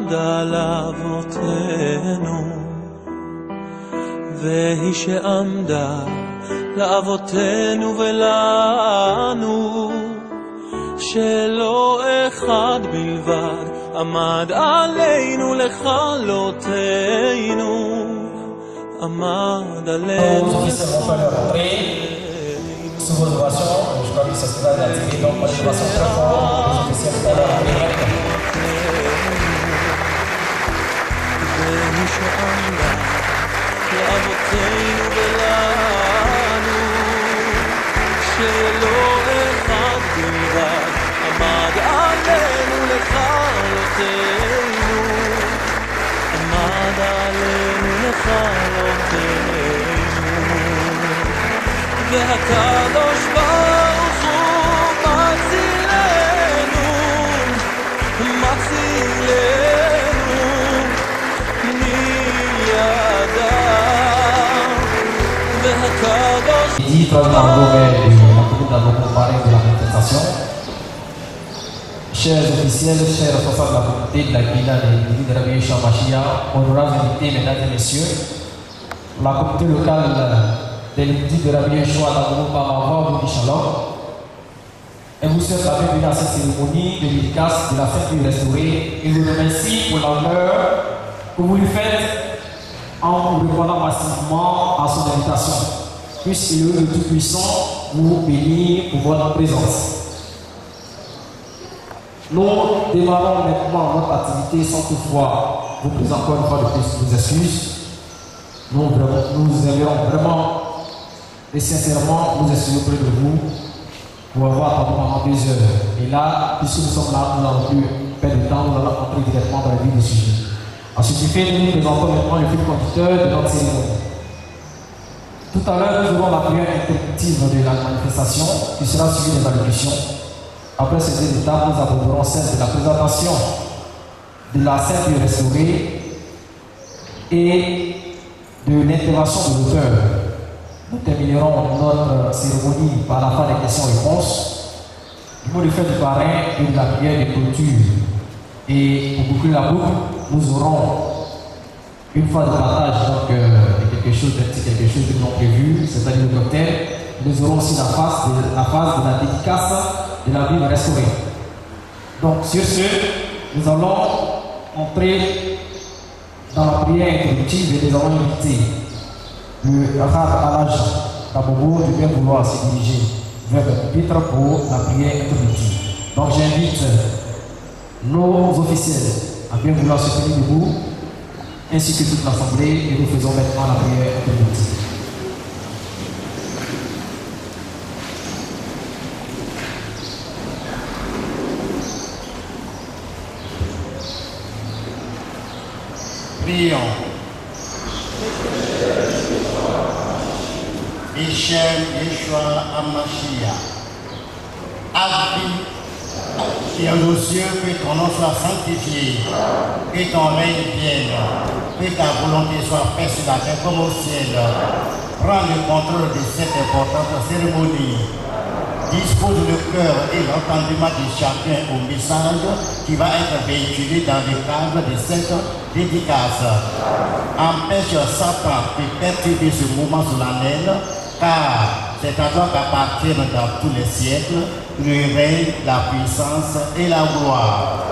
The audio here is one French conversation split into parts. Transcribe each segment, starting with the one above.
שעמדה לאבותינו, והיא שעמדה לאבותינו ולנו, שלא אחד בלבד עמד עלינו לכלותנו, עמד עלינו sous vos ovations, je crois que ça sera attiré donc par une ovation très forte des officiels pour la prière. והקדוש ברוך הוא מצילנו, מצילנו מידיו, והקדוש Chers officiels, chers responsables de la communauté de la Guinée de l'église de Rabbi Yeshua Mashiach, honorables invités, mesdames et messieurs, la communauté locale de l'église de Rabbi Yeshua Nagoumou Pamava, vous dit shalom. Et vous souhaite la bienvenue à cette cérémonie de dédicace de la fête du restaurée et vous remercie pour l'honneur que vous lui faites en vous répondant massivement à son invitation. Puisse le Tout-Puissant vous bénir pour votre présence. Nous démarrons maintenant notre activité sans toutefois vous présenter encore une fois de plus vos excuses. Nous aimerions vraiment et sincèrement nous excuser auprès de vous pour avoir attendu pendant 2 heures. Et là, puisque nous sommes là, nous n'avons plus perdre de temps, nous allons entrer directement dans le vif du sujet. À ce qui fait, nous nous présentons maintenant le fil conducteur de notre cérémonie. Tout à l'heure, nous aurons la prière interruptive de la manifestation qui sera suivie des allocutions. Après ces 2 étapes, nous aborderons celle de la présentation de la scène du restauré et de l'intervention de l'auteur. Nous terminerons notre cérémonie par la fin des questions-réponses, du mot de fête du parrain et de la prière de clôture. Et pour boucler la boucle, nous aurons une phase de partage donc, de quelque chose de non prévu, c'est-à-dire le cocktail. Nous aurons aussi la phase de la dédicace de la Bible restaurée. Donc sur ce, nous allons entrer dans la prière introductive et nous allons inviter le Rav Alaj Kabobo de bien vouloir se diriger vers le pupitre pour la prière introductive. Donc j'invite nos officiels à bien vouloir se tenir debout, ainsi que toute l'assemblée, et nous faisons maintenant la prière introductive. Prions. Michel Yeshua Amashia, Abdi, qui est aux cieux, que ton nom soit sanctifié, que ton règne vienne, que ta volonté soit faite sur la terre comme au ciel. Prends le contrôle de cette importante cérémonie. Dispose le cœur et l'entendement de chacun au message qui va être véhiculé dans le cadre de cette dédicace. Empêche Satan de perturber ce moment solennel, car c'est à toi qu'appartiennent dans tous les siècles le règne, la puissance et la gloire.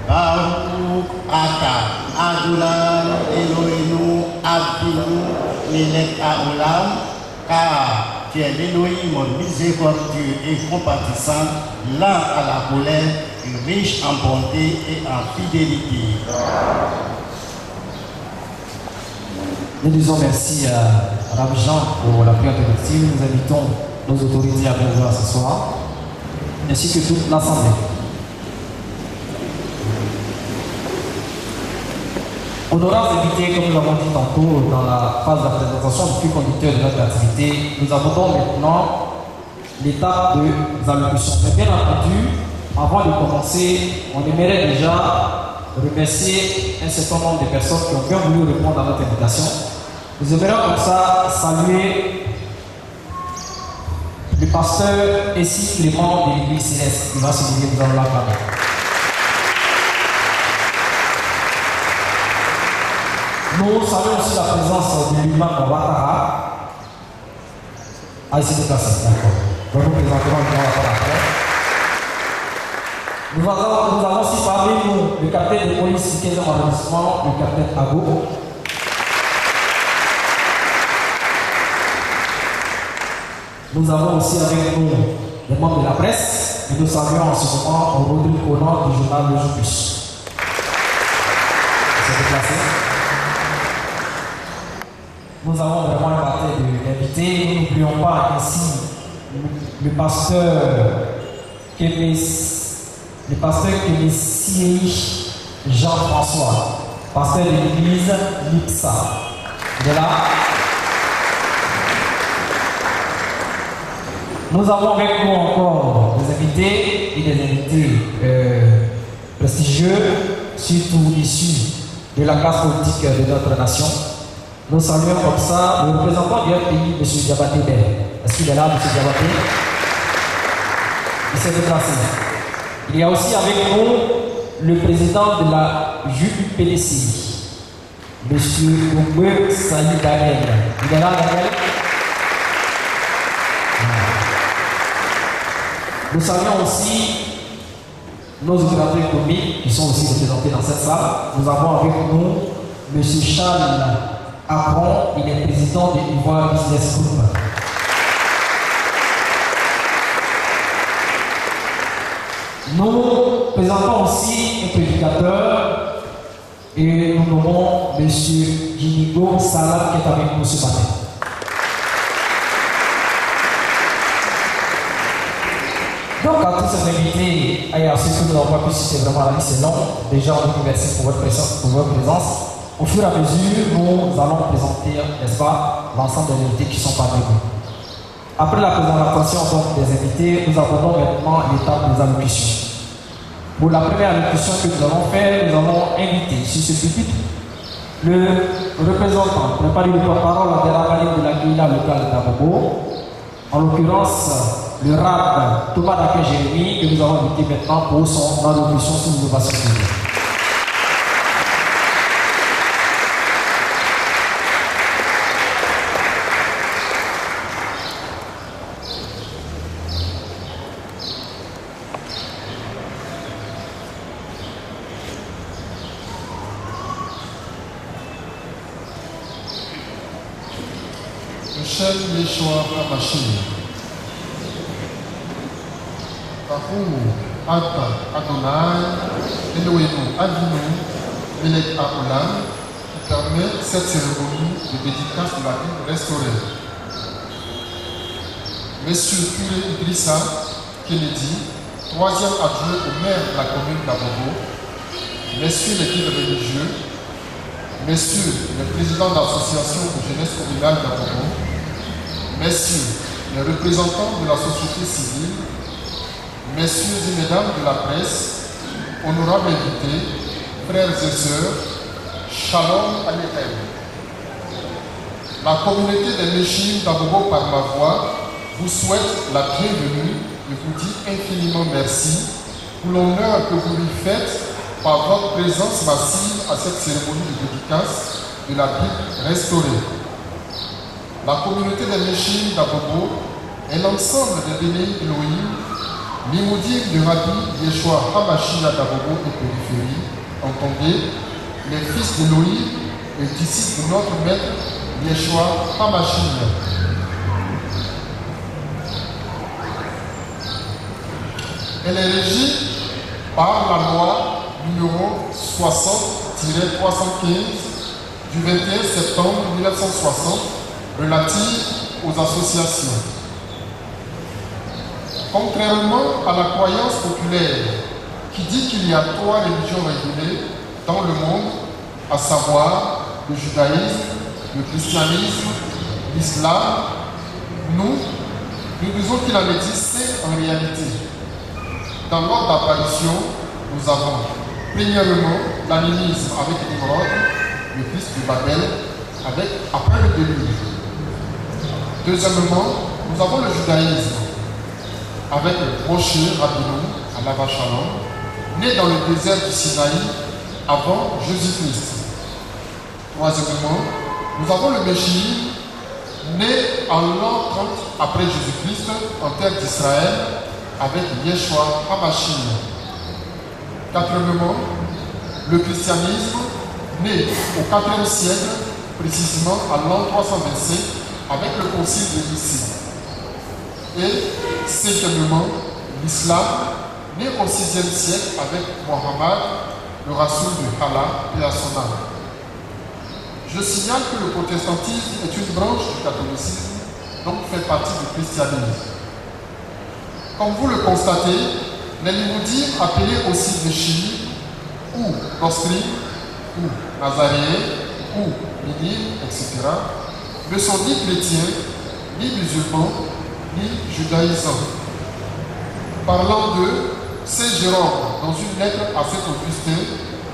Baruch Ata Adonai Eloheinu Avinu Melech Haolam, car tu es l'Élohim miséricordieux et compatissant, lent à la colère, riche en bonté et en fidélité. Nous disons merci à Rav Jean pour la prière introductive. Nous invitons nos autorités à venir voir ce soir, ainsi que toute l'Assemblée. Honorables invités, comme nous l'avons dit tantôt dans la phase de la présentation du fil conducteur de notre activité, nous abordons maintenant l'étape de allocution. Mais bien entendu, avant de commencer, on aimerait déjà remercier un certain nombre de personnes qui ont bien voulu répondre à notre invitation. Nous aimerions comme ça saluer le pasteur Essi Clément de l'église céleste qui va se diriger, nous allons l'acclamer. Nous saluons aussi la présence de l'imam Ouattara. Ah, il s'est déplacé, d'accord. Nous vous présenterons l'imam Ouattara après. Nous avons aussi parmi nous le capitaine de police du 15e arrondissement, le capitaine Ago. Nous avons aussi avec nous les membres de la presse et nous saluons en ce moment Rodrigue Conan du journal Le Jour Plus. Nous avons vraiment un bataille d'invités. Nous n'oublions pas ici le pasteur Kémessi Jean-François, pasteur de l'église Lipsa. Il est là. Nous avons avec nous encore des invités et des invités prestigieux, surtout issus de la classe politique de notre nation. Nous saluons comme ça le représentant du pays, M. Diabaté Ben. Est-ce qu'il est là, M. Diabaté? Il s'est déplacé. Il y a aussi avec nous le président de la JUPDC, M. Oumbe Saïd Daniel. Il est là, Daniel? Nous saluons aussi nos opérateurs économiques qui sont aussi représentés dans cette salle. Nous avons avec nous M. Charles Apron, il est président de Ivoire Business Group. Nous présentons aussi un prédicateur et nous nommons M. Djinigo Salam qui est avec nous ce matin. Donc à tous ces invités et à ceux que nous n'avons pas pu citer vraiment la liste est longue, déjà on vous remercie pour votre présence. Au fur et à mesure, nous allons présenter, n'est-ce pas, l'ensemble des invités qui sont parmi nous. Après la présentation donc, des invités, nous abordons maintenant l'étape des allocutions. Pour la première allocution que nous allons faire, nous allons inviter sur ce pupitre le représentant, préparé le porte-parole de la valide de la Guinée locale d'Abobo, en l'occurrence le RAB Thomas Daké Jérémy, que nous allons inviter maintenant pour son allocution sur l'innovation publique. Michel Yeshua Hamashim, Baruch Ata Adonai, Elohim Avinu, Melech Haolam, qui permet cette cérémonie de dédicace de la Bible restaurée. Monsieur Curé Idrissa Kennedy, troisième adjoint au maire de la commune d'Abobo, messieurs les guides religieux, messieurs les présidents d'associations de jeunesse communale d'Abobo, messieurs les représentants de la société civile, messieurs et mesdames de la presse, honorables invités, frères et sœurs, Shalom Aleichem. La communauté des Méchim d'Abobo par ma voix vous souhaite la bienvenue et vous dit infiniment merci pour l'honneur que vous lui faites par votre présence massive à cette cérémonie de dédicace de la Bible restaurée. La communauté des Méchim d'Abobo est l'ensemble des bénis Elohim, l'immoudire de Rabbi Yeshua Hamashia d'Abobo et périphérie, entendez, les fils d'Elohim et disciples de notre maître Yeshua Hamashia. Elle est régie par la loi numéro 60-315 du 21 septembre 1960 relative aux associations. Contrairement à la croyance populaire qui dit qu'il y a trois religions régulées dans le monde, à savoir le judaïsme, le christianisme, l'islam, nous disons qu'il en existe en réalité. Dans l'ordre d'apparition, nous avons premièrement l'animisme avec Nimrod, le fils de Babel, après le déluge. Deuxièmement, nous avons le judaïsme avec Moshe Rabbeinu à Lava Shalom, né dans le désert du Sinaï avant Jésus-Christ. Troisièmement, nous avons le Messie, né en l'an 30 après Jésus-Christ en terre d'Israël avec Yeshua HaMashiach. Quatrièmement, le christianisme, né au 4e siècle, précisément à l'an 325 avec le concile de Nicée. Et cinquièmement, l'islam, né au 6e siècle avec Mohammed, le Rassoul de Allah et à son âme. Je signale que le protestantisme est une branche du catholicisme, donc fait partie du christianisme. Comme vous le constatez, les Limoudis, appelés aussi les chiites, ou nostrim, ou nazaréens, ou minimes, etc., ne sont ni chrétiens, ni musulmans, ni judaïsants. Parlant d'eux, Saint Jérôme, dans une lettre à Saint Augustin,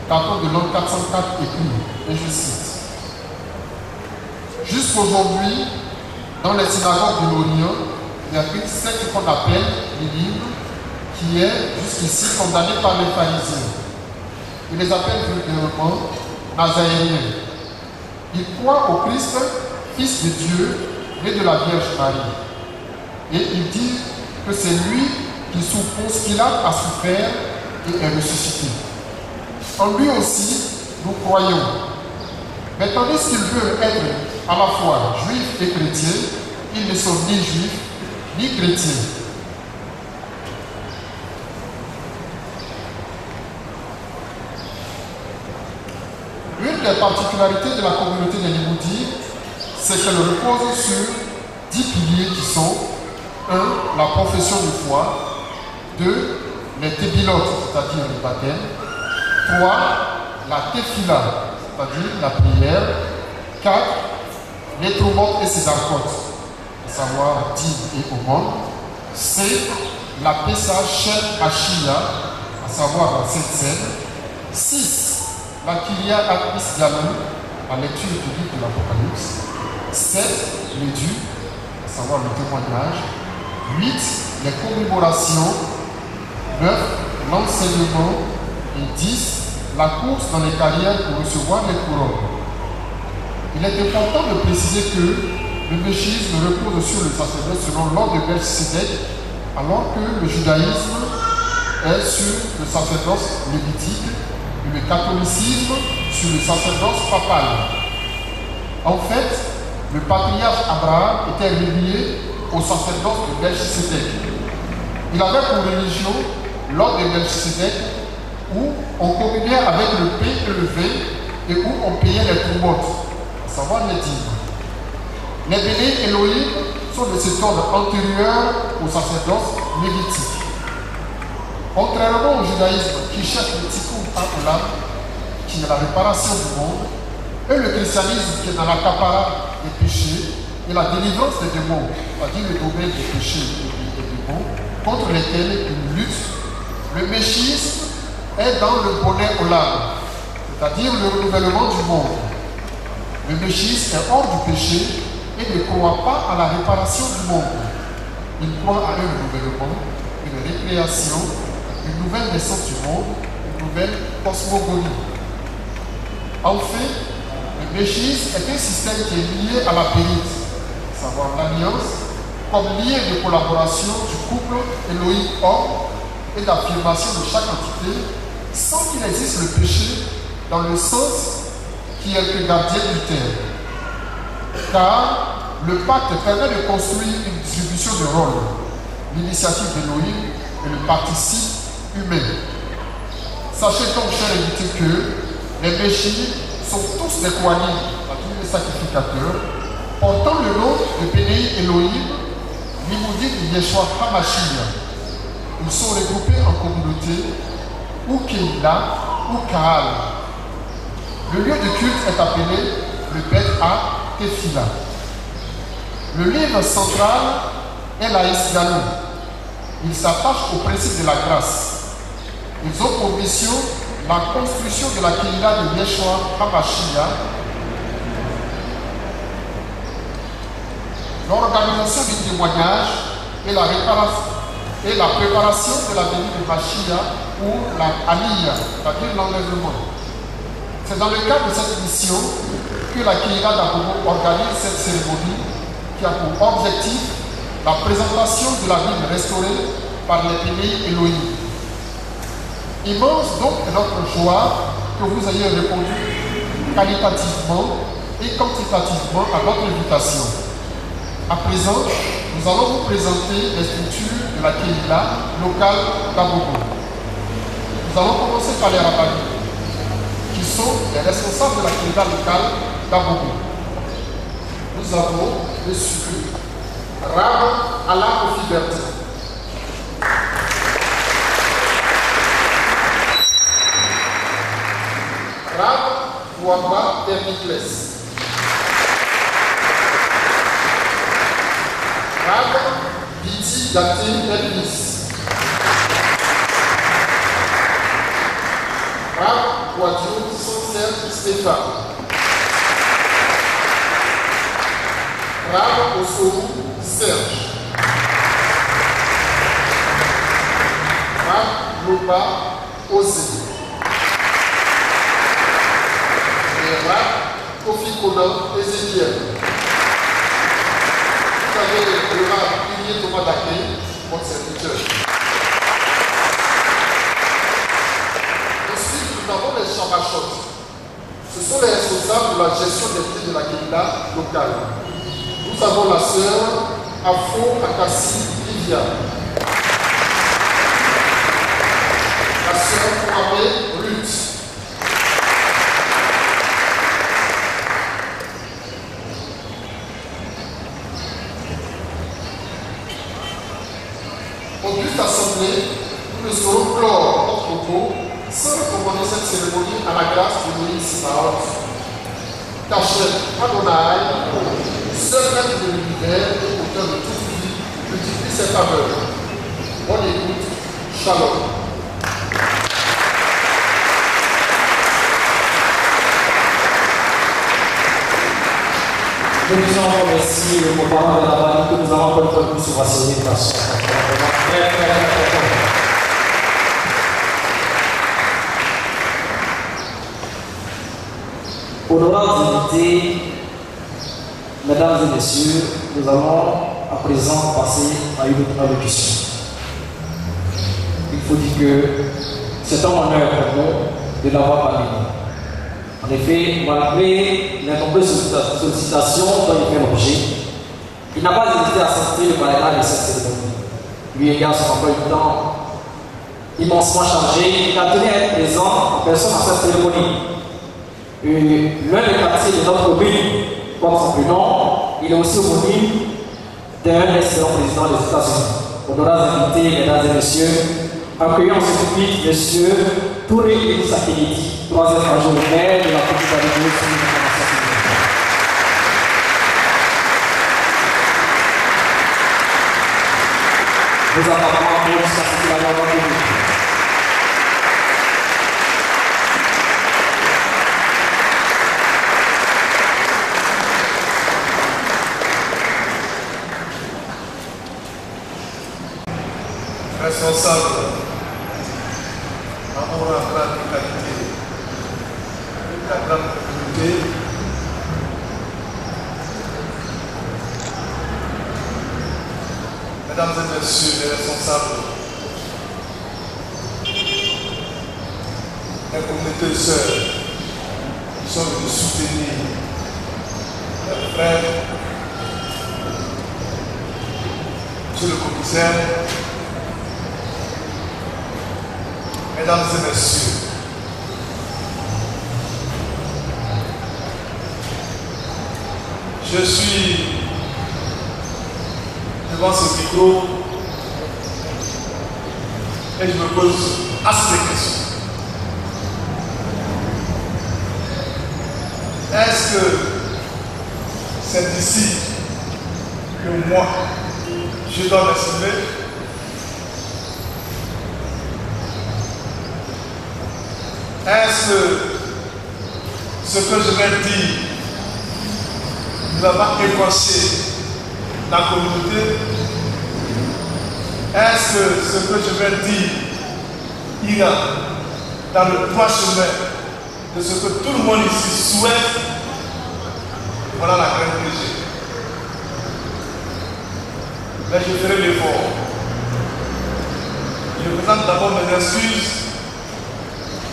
datant de l'an 404, écrit, et je cite: jusqu'aujourd'hui, dans les synagogues de l'Orient, il y a une secte qu'on appelle minime, qui est jusqu'ici condamnée par les pharisiens. Ils les appellent vulgairement nazaréens. Ils croient au Christ, Fils de Dieu, né de la Vierge Marie. Et ils disent que c'est lui qui, sous Ponce Pilate, a souffert et est ressuscité. En lui aussi, nous croyons. Mais tandis qu'ils veulent être à la fois juifs et chrétiens, ils ne sont ni juifs ni chrétiens. Une des particularités de la communauté des Limoudis, c'est qu'elle repose sur 10 piliers qui sont 1. La profession de foi, 2. Les tébilotes, c'est-à-dire le baptême, 3. La tefila, c'est-à-dire la prière, 4. Les troumotes et ses arcotes, à savoir dîme et aumône, 5. La Pessa Shem Ashia, à savoir la Sainte Seine, 6. La Kyria Akmis Galou, la lecture du livre de l'Apocalypse, 7. Les dûs, à savoir le témoignage, 8. Les commémorations, 9. L'enseignement, et 10. La course dans les carrières pour recevoir les couronnes. Il est important de préciser que le méchisme repose sur le sacerdoce selon l'ordre de Melchisédek, alors que le judaïsme est sur le sacerdoce lévitique et le catholicisme sur le sacerdoce papal. En fait, le patriarche Abraham était relié au sacerdoce de Melchisédek. Il avait pour religion l'ordre de Melchisédek, où on communiait avec le pain et le vin et où on payait les troumotes, à savoir les dîmes. Les bénis Elohim sont de cet ordre antérieur au sacerdoce lévitique. Contrairement au judaïsme qui cherche le tikkun ha'olam, qui est la réparation du monde, et le christianisme qui est dans la kapara des péchés et la délivrance des démons, c'est-à-dire le domaine des péchés et des démons, contre lesquels il lutte, le méchisme est dans le bonnet olam, c'est-à-dire le renouvellement du monde. Le méchisme est hors du péché et ne croit pas à la réparation du monde. Il croit à un renouvellement, une récréation, une nouvelle naissance du monde, une nouvelle cosmogonie. Enfin, le méchisme est un système qui est lié à la périte, à savoir l'alliance, comme lien de collaboration du couple Elohim-homme et d'affirmation de chaque entité, sans qu'il existe le péché dans le sens qui est le gardien du terre. Car le pacte permet de construire une distribution de rôles, l'initiative d'Elohim et le participe humain. Sachez donc, chers invités, que les Méchis sont tous des Kohanim, c'est-à-dire les sacrificateurs, portant le nom de Bénéi Elohim, Limoudi de Yeshua HaMashiach. Ils sont regroupés en communauté, ou Keila, ou Kahal. Le lieu de culte est appelé le Bet à Tefila. Le livre central est la Isgalou. Il s'attache au principe de la grâce. Ils ont pour mission la construction de la Keila de Yeshua HaMashiach, l'organisation du témoignage et la préparation de la venue de Mashiach ou la Aliyah, c'est-à-dire l'enlèvement. C'est dans le cadre de cette mission que la Kéhila d'Abobo organise cette cérémonie qui a pour objectif la présentation de la Bible restaurée par l'épée Elohim. Immense donc est notre joie que vous ayez répondu qualitativement et quantitativement à notre invitation. À présent, nous allons vous présenter les structures de la Kéhila locale d'Abobo. Nous allons commencer par les rabbins, qui sont les responsables de la Kéhila locale d'Abobo. Nous avons reçu Rab Alain Kofi Bertin. Rab Ouamba Hermicles. Rab Biti Daté Elvis. Rab Ouadio Sancerre Stéphane. Rab Osoro Serge. Rab Loba Osé. Et Rab Kofi Konan Ezekiel. Vous avez le Rab Pilier Thomas Daké, votre serviteur. Ensuite, nous avons les Chambachotes. Ce sont les responsables de la gestion des prix de la Kéhila locale. Nous avons la sœur Afro Akassi Livia, la sœur Mohamed Ruth, Auguste Assemblée, nous ne saurons clore notre propos sans recommander cette cérémonie à la grâce de Moïse Sibaot. Tachet Adonai, seul maître de l'univers et auteur de toute vie, multiplie ses faveurs. Bonne écoute, shalom. Nous disons encore merci aux parents de la famille que nous avons encore une fois plus sur la célébration. Très, très, très important. Honorables invités, mesdames et messieurs, nous allons à présent passer à une autre allocution. Il faut dire que c'est un honneur pour nous de l'avoir parmi nous. En effet, malgré les nombreuses sollicitations dont il fait l'objet, il n'a pas hésité à s'installer le parrainage de cette cérémonie. Lui ayant son emploi du temps immensement chargé, il a tenu à être présent en personne à cette cérémonie. L'un des quartiers de notre commune porte son prénom, il est aussi homonyme d'un excellent président des États-Unis. Honorables invités, mesdames et messieurs, accueillons ce public, monsieur Touré Elisa Kennedy, troisième majoritaire de la petite Avenue sur nous attendons pour jusqu'à ce qu'il a entendu. Responsable, amour à grande qualité, la grande communauté, mesdames et messieurs les responsables, la communauté de sœurs qui sont venus soutenir leurs frères, monsieur le commissaire, mesdames et messieurs, je suis devant ce micro et je me pose assez de questions. Est-ce que c'est d'ici que moi je dois m'exprimer? Est-ce que ce que je vais dire ne va pas écorcher la communauté? Est-ce que ce que je vais dire ira dans le droit chemin de ce que tout le monde ici souhaite, voilà la crainte que j'ai. Mais je ferai l'effort. Je présente d'abord mes excuses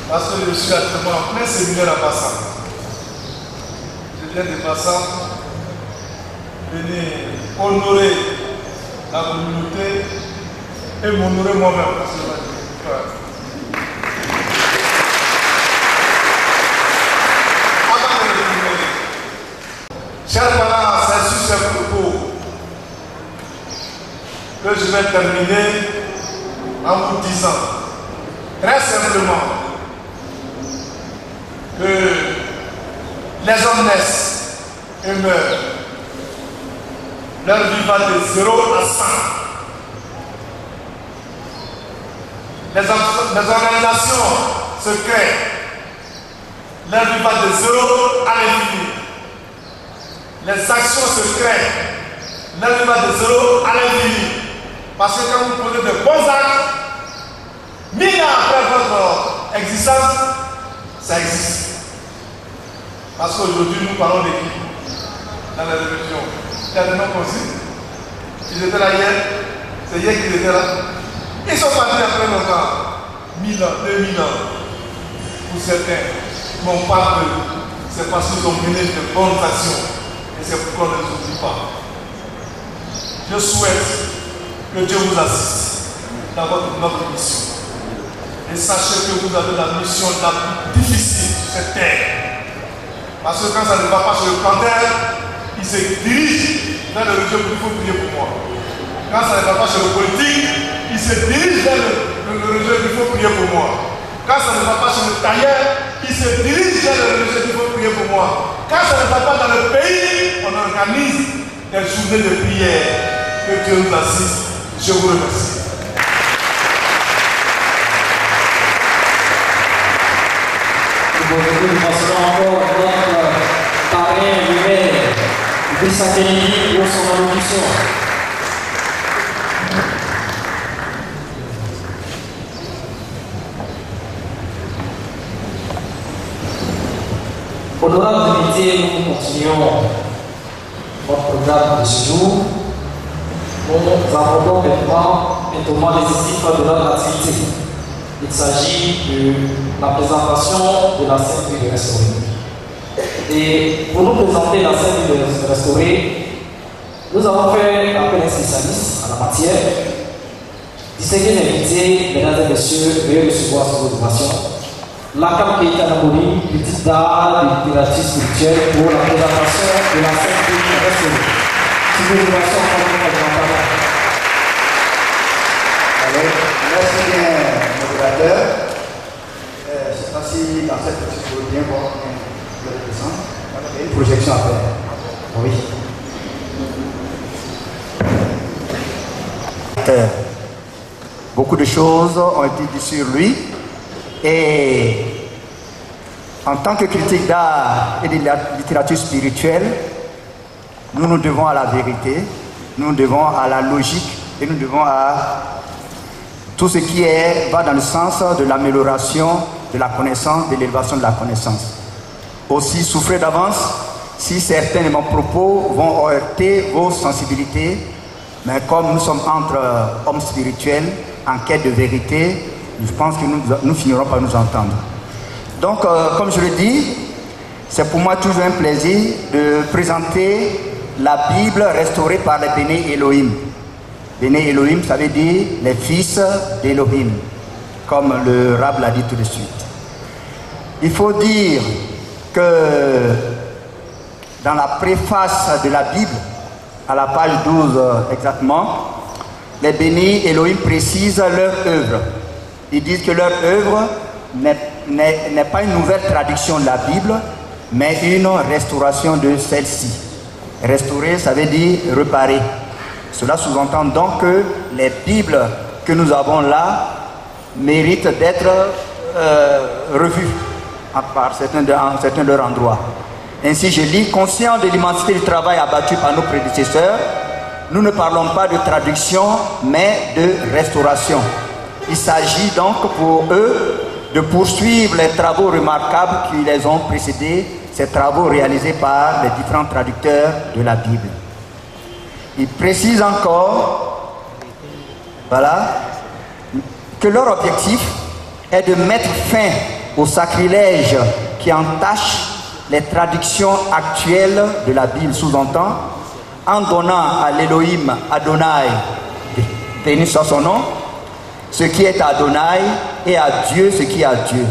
parce que je suis actuellement en plein séminaire à Bassam. Je viens de Bassam venir honorer la communauté et m'honorer moi-même. Chers parents, c'est sur ces propos que je vais terminer en vous disant très simplement que les hommes naissent et meurent. Leur vie va de 0 à 100. Les organisations se créent. Leur vie va de 0 à l'infini. Les actions se créent. Leur vie va de 0 à l'infini. Parce que quand vous posez de bons actes, 1000 ans après votre existence, ça existe. Parce qu'aujourd'hui, nous parlons d'équipe dans la révolution. Il y a des noms concis. Ils étaient là hier. C'est hier qu'ils étaient là. Ils sont partis après longtemps. 1000 ans, 2000 ans. Pour certains, n'ont pas peur. C'est parce qu'ils ont mené de bonnes actions. Et c'est pourquoi on ne les oublie pas. Je souhaite que Dieu vous assiste dans notre mission. Et sachez que vous avez la mission la plus difficile sur cette terre. Parce que quand ça ne va pas chez le planteur, il se dirige vers le religieux, il faut prier pour moi. Quand ça ne va pas chez le politique, il se dirige vers le religieux, il faut prier pour moi. Quand ça ne va pas chez le tailleur, il se dirige vers le religieux, il faut prier pour moi. Quand ça ne va pas dans le pays, on organise des journées de prière. Que Dieu nous assiste. Je vous remercie. Aujourd'hui, nous passerons encore notre parrain lui-même, Christian Kennedy, pour son allocution. Honorable invité, nous continuons notre programme de ce jour. Nous abordons maintenant un tournoi décisif de notre activité. Il s'agit de la présentation de la Sainte Ville restaurée. Et pour nous présenter la Sainte Ville restaurée, nous avons fait appel à un spécialiste en la matière. Distingués invités, mesdames et messieurs, veuillez recevoir sur votre ovation. Lakam Keita Namori, petite dame de littérature spirituelle pour la présentation de la Sainte Ville restaurée. Si vous voulez merci bien, modérateur. C'est ainsi dans cette petite vidéo, bien voir une projection à faire. Oui. Beaucoup de choses ont été dites sur lui. Et en tant que critique d'art et de la littérature spirituelle, nous nous devons à la vérité, nous nous devons à la logique et nous devons à tout ce qui va dans le sens de l'amélioration de la connaissance, de l'élévation de la connaissance. Aussi, souffrez d'avance si certains de mes propos vont heurter vos sensibilités, mais comme nous sommes entre hommes spirituels en quête de vérité, je pense que nous finirons par nous entendre. Donc, comme je le dis, c'est pour moi toujours un plaisir de présenter la Bible restaurée par les Béné Elohim. Béné Elohim, ça veut dire les fils d'Elohim, comme le Rab l'a dit tout de suite. Il faut dire que dans la préface de la Bible, à la page 12 exactement, les Béné Elohim précisent leur œuvre. Ils disent que leur œuvre n'est pas une nouvelle traduction de la Bible, mais une restauration de celle-ci. Restaurer, ça veut dire réparer. Cela sous-entend donc que les Bibles que nous avons là méritent d'être revues par certains de leurs endroits. Ainsi, je lis, conscient de l'immensité du travail abattu par nos prédécesseurs, nous ne parlons pas de traduction, mais de restauration. Il s'agit donc pour eux de poursuivre les travaux remarquables qui les ont précédés, ces travaux réalisés par les différents traducteurs de la Bible. Il précise encore, voilà, que leur objectif est de mettre fin au sacrilège qui entache les traductions actuelles de la Bible, sous-entend, en donnant à l'Élohim Adonai, béni soit son nom, ce qui est Adonai, et à Dieu ce qui est à Dieu.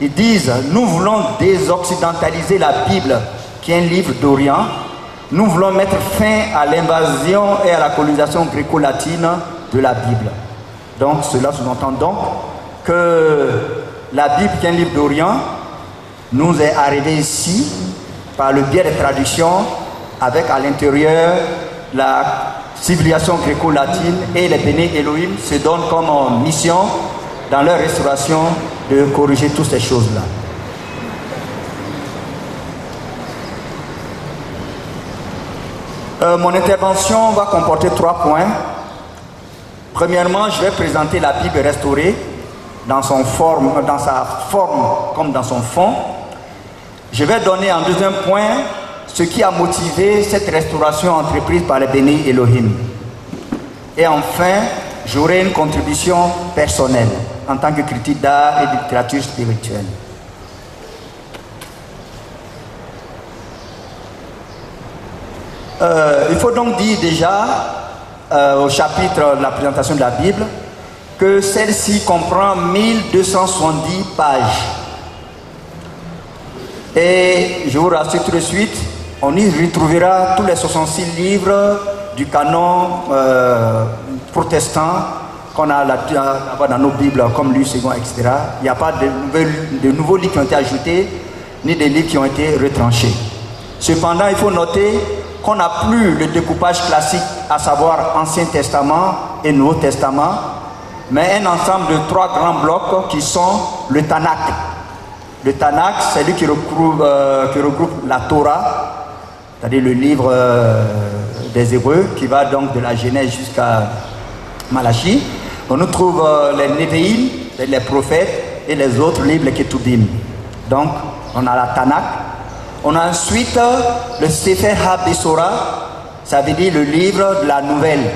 Ils disent, nous voulons désoccidentaliser la Bible, qui est un livre d'Orient. Nous voulons mettre fin à l'invasion et à la colonisation gréco-latine de la Bible. Donc cela sous-entend donc que la Bible, qui est un livre d'Orient, nous est arrivée ici par le biais des traductions, avec à l'intérieur la civilisation gréco-latine, et les bénis Elohim se donnent comme mission dans leur restauration de corriger toutes ces choses-là. Mon intervention va comporter 3 points. Premièrement, je vais présenter la Bible restaurée dans sa forme comme dans son fond. Je vais donner en deuxième point ce qui a motivé cette restauration entreprise par les bénis Elohim. Et enfin, j'aurai une contribution personnelle en tant que critique d'art et de littérature spirituelle. Il faut donc dire déjà au chapitre de la présentation de la Bible que celle-ci comprend 1270 pages. Et je vous rassure tout de suite, on y retrouvera tous les 66 livres du canon protestant qu'on a là-bas dans nos Bibles, comme Luc II, etc. Il n'y a pas de nouveaux livres qui ont été ajoutés, ni des livres qui ont été retranchés. Cependant, il faut noter qu'on n'a plus le découpage classique, à savoir Ancien Testament et Nouveau Testament, mais un ensemble de 3 grands blocs qui sont le Tanakh. Le Tanakh, c'est lui qui regroupe la Torah, c'est-à-dire le livre des Hébreux, qui va donc de la Genèse jusqu'à Malachie. On nous trouve les Névéim, les prophètes, et les autres livres, les Ketubim. Donc, on a la Tanakh. On a ensuite le Sefer HaBesorah, ça veut dire le livre de la nouvelle.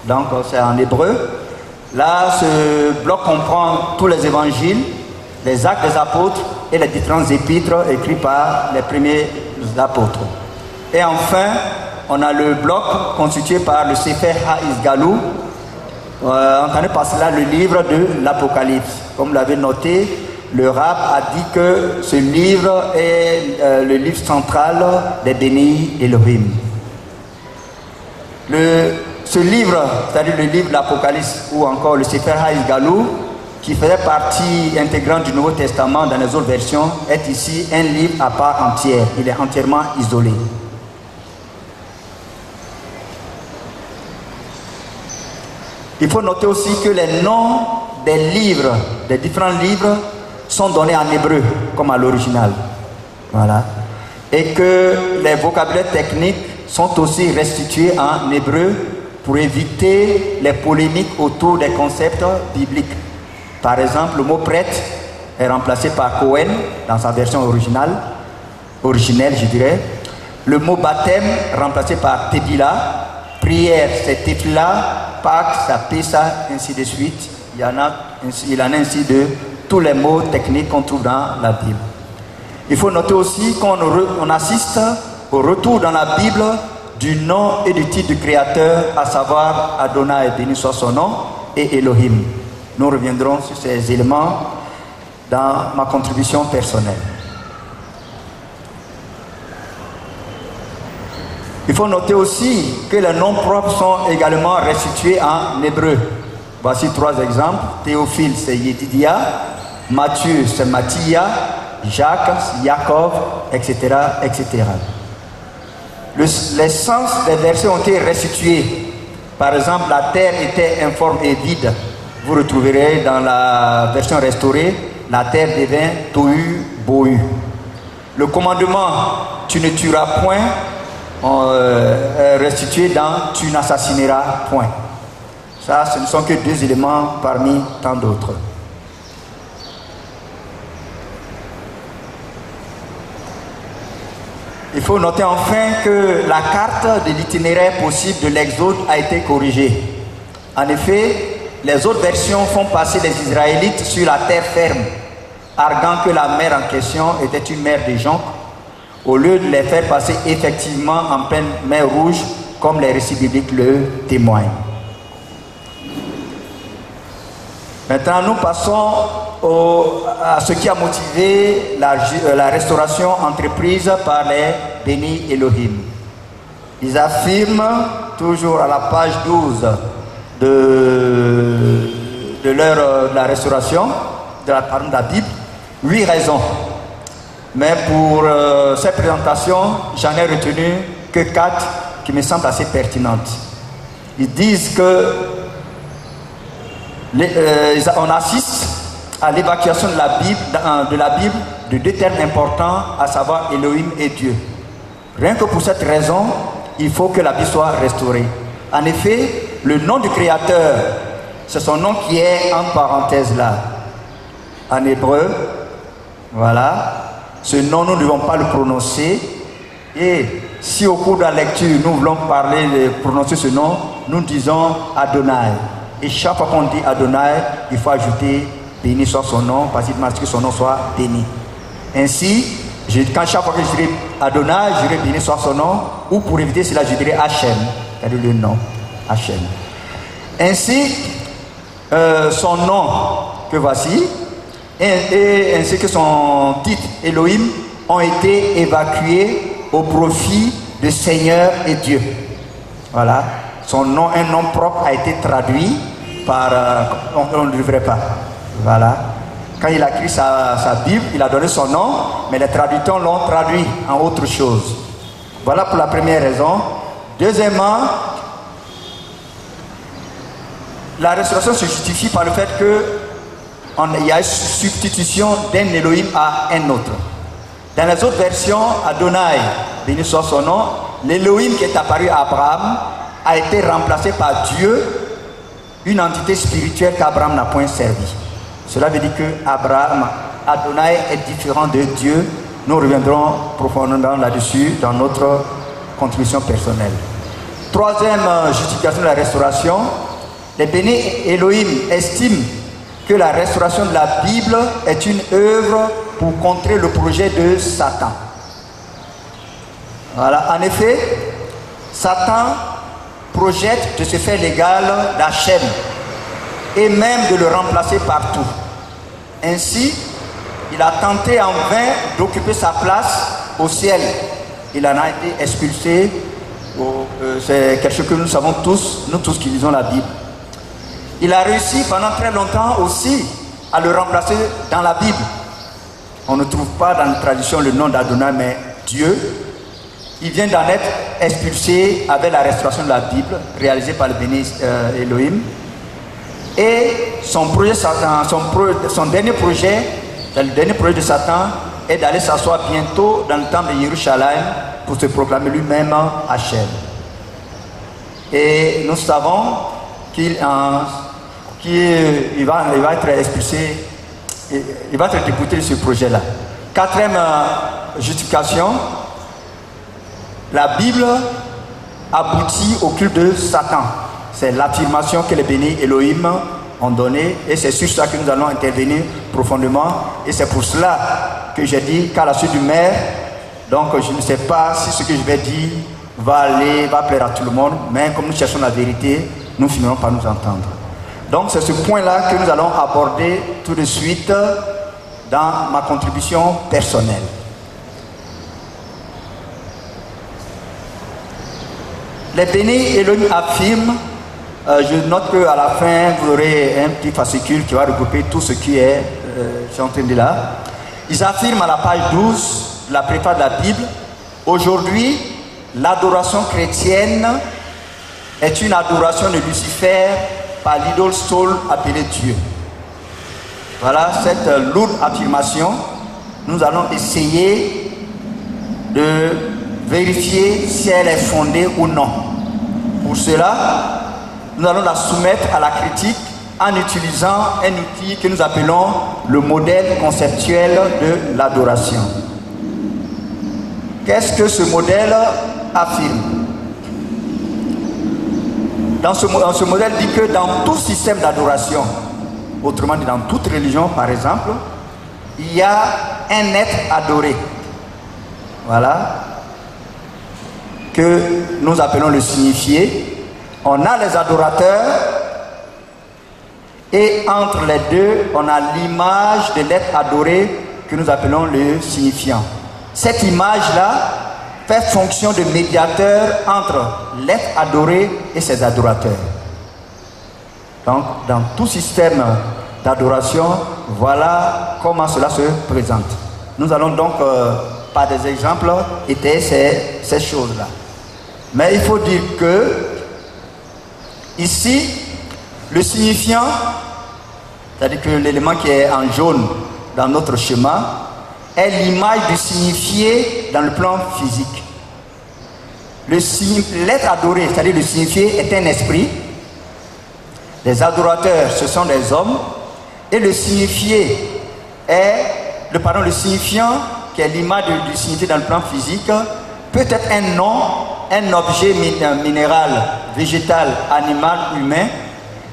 Donc, c'est en hébreu. Là, ce bloc comprend tous les évangiles, les actes des apôtres et les différents épîtres écrits par les premiers apôtres. Et enfin, on a le bloc constitué par le Sefer HaIsgalou, entendez par cela le livre de l'Apocalypse. Comme vous l'avez noté, le Rab a dit que ce livre est le livre central des bénis Elohim. Ce livre, c'est-à-dire le livre de l'Apocalypse ou encore le Sefer HaIsgalou, qui faisait partie intégrante du Nouveau Testament dans les autres versions, est ici un livre à part entière. Il est entièrement isolé. Il faut noter aussi que les noms des livres, des différents livres, sont donnés en hébreu, comme à l'original. Voilà. Et que les vocabulaires techniques sont aussi restitués en hébreu pour éviter les polémiques autour des concepts bibliques. Par exemple, le mot prêtre est remplacé par Cohen dans sa version originelle, je dirais. Le mot baptême remplacé par Tebila. Prière, c'est Tefila. Pâques, ça Pessa, ainsi de suite. Il en a ainsi de tous les mots techniques qu'on trouve dans la Bible. Il faut noter aussi qu'on assiste au retour dans la Bible du nom et du titre du Créateur, à savoir Adonai, béni soit son nom, et Elohim. Nous reviendrons sur ces éléments dans ma contribution personnelle. Il faut noter aussi que les noms propres sont également restitués en hébreu. Voici 3 exemples. Théophile, c'est Yedidia. Matthieu, c'est Mathia. Jacques, Jacob, etc. etc. Les sens des versets ont été restitués. Par exemple, la terre était informe et vide. Vous retrouverez dans la version restaurée, la terre devint tohu bohu. Le commandement, tu ne tueras point, restitué dans tu n'assassineras point. Ça, ce ne sont que 2 éléments parmi tant d'autres. il faut noter enfin que la carte de l'itinéraire possible de l'Exode a été corrigée. En effet, les autres versions font passer les Israélites sur la terre ferme, arguant que la mer en question était une mer des joncs, au lieu de les faire passer effectivement en pleine mer Rouge, comme les récits bibliques le témoignent. Maintenant, nous passons à ce qui a motivé la restauration entreprise par les bénis Elohim. Ils affirment, toujours à la page 12 de la restauration, de la Bible, 8 raisons. Mais pour cette présentation, j'en ai retenu que 4 qui me semblent assez pertinentes. Ils disent que on assiste à l'évacuation de la Bible de 2 termes importants, à savoir Elohim et Dieu. Rien que pour cette raison, il faut que la Bible soit restaurée. En effet, le nom du Créateur, c'est son nom qui est en parenthèse là. En hébreu, voilà. Ce nom, nous ne devons pas le prononcer. Et si au cours de la lecture, nous voulons prononcer ce nom, nous disons Adonai. Et chaque fois qu'on dit Adonai, il faut ajouter béni soit son nom, parce que son nom soit béni. Ainsi, chaque fois que je dirai Adonai, je dirai béni soit son nom, ou pour éviter cela, je dirai Hachem, c'est-à-dire le nom, Hachem. Ainsi, son nom que voici, et ainsi que son titre Elohim, ont été évacués au profit de Seigneur et Dieu. Voilà. Son nom, un nom propre, a été traduit par... on ne le devrait pas. Voilà. Quand il a écrit sa Bible, il a donné son nom, mais les traducteurs l'ont traduit en autre chose. Voilà pour la première raison. Deuxièmement, la restauration se justifie par le fait qu'il y a une substitution d'un Elohim à un autre. Dans les autres versions, Adonai, béni soit son nom, l'Elohim qui est apparu à Abraham a été remplacé par Dieu, une entité spirituelle qu'Abraham n'a point servi. Cela veut dire que Adonai est différent de Dieu. Nous reviendrons profondément là-dessus dans notre contribution personnelle. Troisième justification de la restauration, les bénis Elohim estiment que la restauration de la Bible est une œuvre pour contrer le projet de Satan. Voilà. En effet, Satan projette de se faire l'égal d'Hachem et même de le remplacer partout. Ainsi, il a tenté en vain d'occuper sa place au ciel. Il en a été expulsé. C'est quelque chose que nous savons tous, nous tous qui lisons la Bible. Il a réussi pendant très longtemps aussi à le remplacer dans la Bible. On ne trouve pas dans la tradition le nom d'Adonai, mais Dieu. Il vient d'en être expulsé avec la restauration de la Bible, réalisée par le béni Elohim. Et son dernier projet, le dernier projet de Satan, est d'aller s'asseoir bientôt dans le temple de Jérusalem pour se proclamer lui-même Hachem. Et nous savons qu'il va être expulsé, il va être député de ce projet-là. Quatrième justification, la Bible aboutit au culte de Satan. C'est l'affirmation que les bénis Elohim ont donnée, et c'est sur ça que nous allons intervenir profondément. Et c'est pour cela que j'ai dit qu'à la suite du maire, donc je ne sais pas si ce que je vais dire va plaire à tout le monde, mais comme nous cherchons la vérité, nous finirons par nous entendre. Donc c'est ce point-là que nous allons aborder tout de suite dans ma contribution personnelle. Les bénis Elohim affirment, je note qu'à la fin vous aurez un petit fascicule qui va regrouper tout ce qui est, je suis en train de là. Ils affirment à la page 12 de la préface de la Bible, aujourd'hui l'adoration chrétienne est une adoration de Lucifer par l'idole Saul appelé Dieu. Voilà cette lourde affirmation. Nous allons essayer de vérifier si elle est fondée ou non. Pour cela, nous allons la soumettre à la critique en utilisant un outil que nous appelons le modèle conceptuel de l'adoration. qu'est-ce que ce modèle affirme? Dans ce modèle dit que dans tout système d'adoration, autrement dit dans toute religion par exemple, il y a un être adoré. Voilà. Que nous appelons le signifié. On a les adorateurs et entre les deux, on a l'image de l'être adoré que nous appelons le signifiant. Cette image-là fait fonction de médiateur entre l'être adoré et ses adorateurs. Donc, dans tout système d'adoration, voilà comment cela se présente. Nous allons donc, par des exemples, étayer ces choses-là. Mais il faut dire que, ici, le signifiant, c'est-à-dire que l'élément qui est en jaune dans notre schéma, est l'image du signifié dans le plan physique. L'être adoré, c'est-à-dire le signifié, est un esprit. Les adorateurs, ce sont des hommes. Et le signifié est, le signifiant, qui est l'image du signifié dans le plan physique, peut être un nom, un objet minéral, végétal, animal, humain,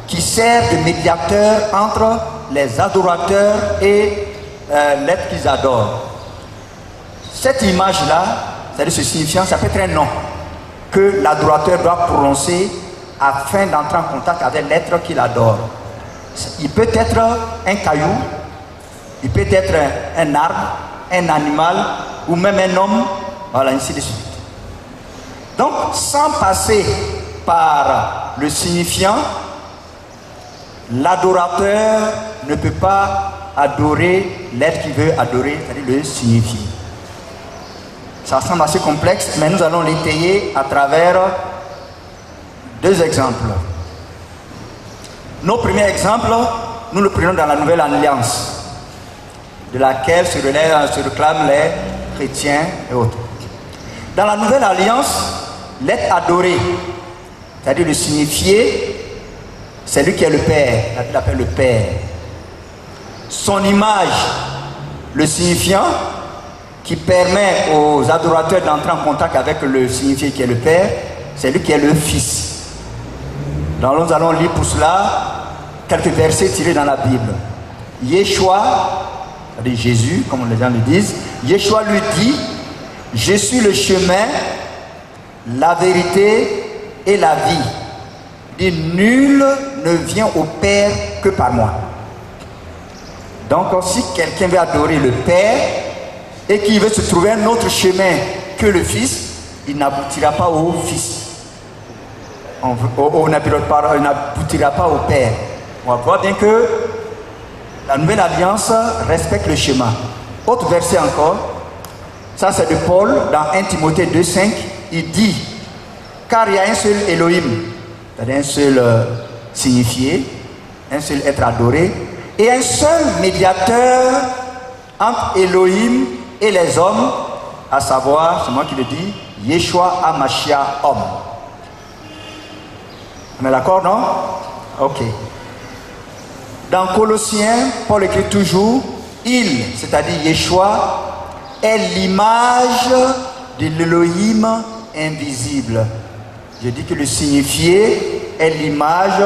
qui sert de médiateur entre les adorateurs et l'être qu'ils adorent. Cette image-là, c'est-à-dire ce signifiant, ça peut être un nom que l'adorateur doit prononcer afin d'entrer en contact avec l'être qu'il adore. Il peut être un caillou, il peut être un arbre, un animal ou même un homme, voilà, ainsi de suite. Donc, sans passer par le signifiant, l'adorateur ne peut pas adorer l'être qu'il veut adorer, c'est-à-dire le signifié. Ça semble assez complexe, mais nous allons l'étayer à travers deux exemples. Nos premiers exemples, nous le prenons dans la Nouvelle Alliance, de laquelle se réclament les chrétiens et autres. Dans la Nouvelle Alliance, l'être adoré, c'est-à-dire le signifié, c'est lui qui est le Père, la Bible l'appelle le Père. Son image, le signifiant, qui permet aux adorateurs d'entrer en contact avec le signifié qui est le Père, c'est lui qui est le Fils. Donc nous allons lire pour cela quelques versets tirés dans la Bible. Yeshua, c'est-à-dire Jésus, comme les gens le disent, Yeshua lui dit, je suis le chemin, la vérité et la vie. Et nul ne vient au Père que par moi. Donc si quelqu'un veut adorer le Père et qu'il veut se trouver un autre chemin que le Fils, il n'aboutira pas au Fils. On n'aboutira pas au Père. On voit bien que la Nouvelle Alliance respecte le schéma. Autre verset encore, ça c'est de Paul dans 1 Timothée 2,5, il dit, car il y a un seul Elohim, c'est-à-dire un seul signifié, un seul être adoré, et un seul médiateur entre Elohim et les hommes, à savoir, c'est moi qui le dis, Yeshua HaMashiach, homme. On est d'accord, non? Ok. Dans Colossiens, Paul écrit toujours, il, c'est-à-dire Yeshua, est l'image de l'Elohim invisible. Je dis que le signifié est l'image,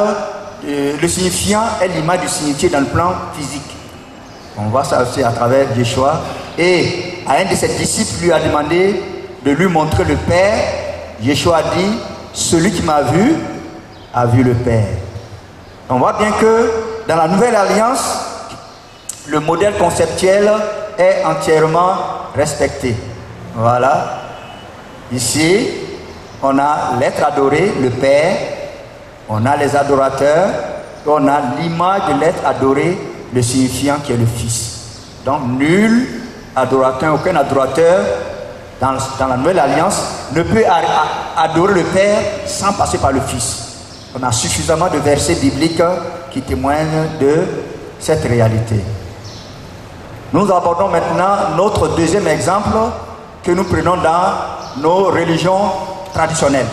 le signifiant est l'image du signifié dans le plan physique. On voit ça aussi à travers Yeshua. Et à un de ses disciples lui a demandé de lui montrer le Père. Yeshua dit, celui qui m'a vu a vu le Père. On voit bien que dans la Nouvelle Alliance, le modèle conceptuel est entièrement respecté. Voilà. Ici, on a l'être adoré, le Père, on a les adorateurs, on a l'image de l'être adoré, le signifiant qui est le Fils. Donc nul adorateur, aucun adorateur dans la Nouvelle Alliance ne peut adorer le Père sans passer par le Fils. On a suffisamment de versets bibliques qui témoignent de cette réalité. Nous abordons maintenant notre deuxième exemple que nous prenons dans nos religions traditionnelles.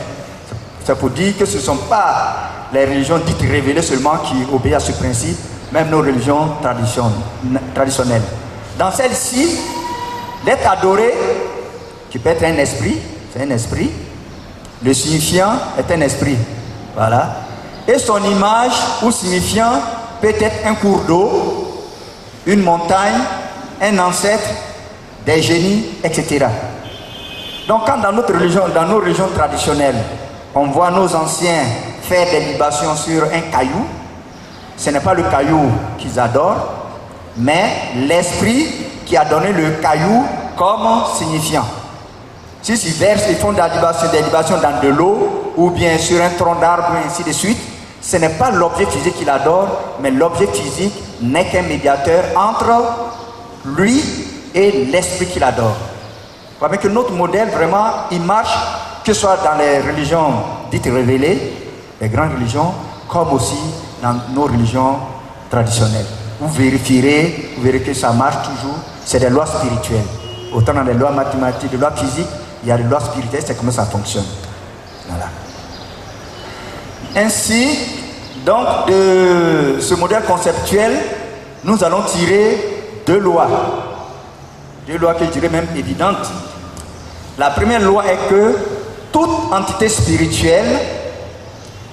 C'est pour dire que ce ne sont pas les religions dites révélées seulement qui obéissent à ce principe, même nos religions traditionnelles. Dans celle-ci, l'être adoré qui peut être un esprit, c'est un esprit. Le signifiant est un esprit. Voilà. Et son image ou signifiant peut être un cours d'eau, une montagne, un ancêtre, des génies, etc. Donc quand dans notre religion, dans nos religions traditionnelles, on voit nos anciens faire des libations sur un caillou, ce n'est pas le caillou qu'ils adorent, mais l'esprit qui a donné le caillou comme signifiant. Si ils versent, ils font des libations dans de l'eau ou bien sur un tronc d'arbre, ainsi de suite, ce n'est pas l'objet physique qu'il adore, mais l'objet physique n'est qu'un médiateur entre lui et l'esprit qu'il adore. Vous voyez que notre modèle, vraiment, il marche, que ce soit dans les religions dites révélées, les grandes religions, comme aussi dans nos religions traditionnelles. Vous verrez que ça marche toujours. C'est des lois spirituelles. Autant dans les lois mathématiques, des lois physiques, il y a des lois spirituelles, c'est comme ça fonctionne. Voilà. Ainsi, donc, de ce modèle conceptuel, nous allons tirer deux lois. Deux lois que je dirais même évidentes. La première loi est que toute entité spirituelle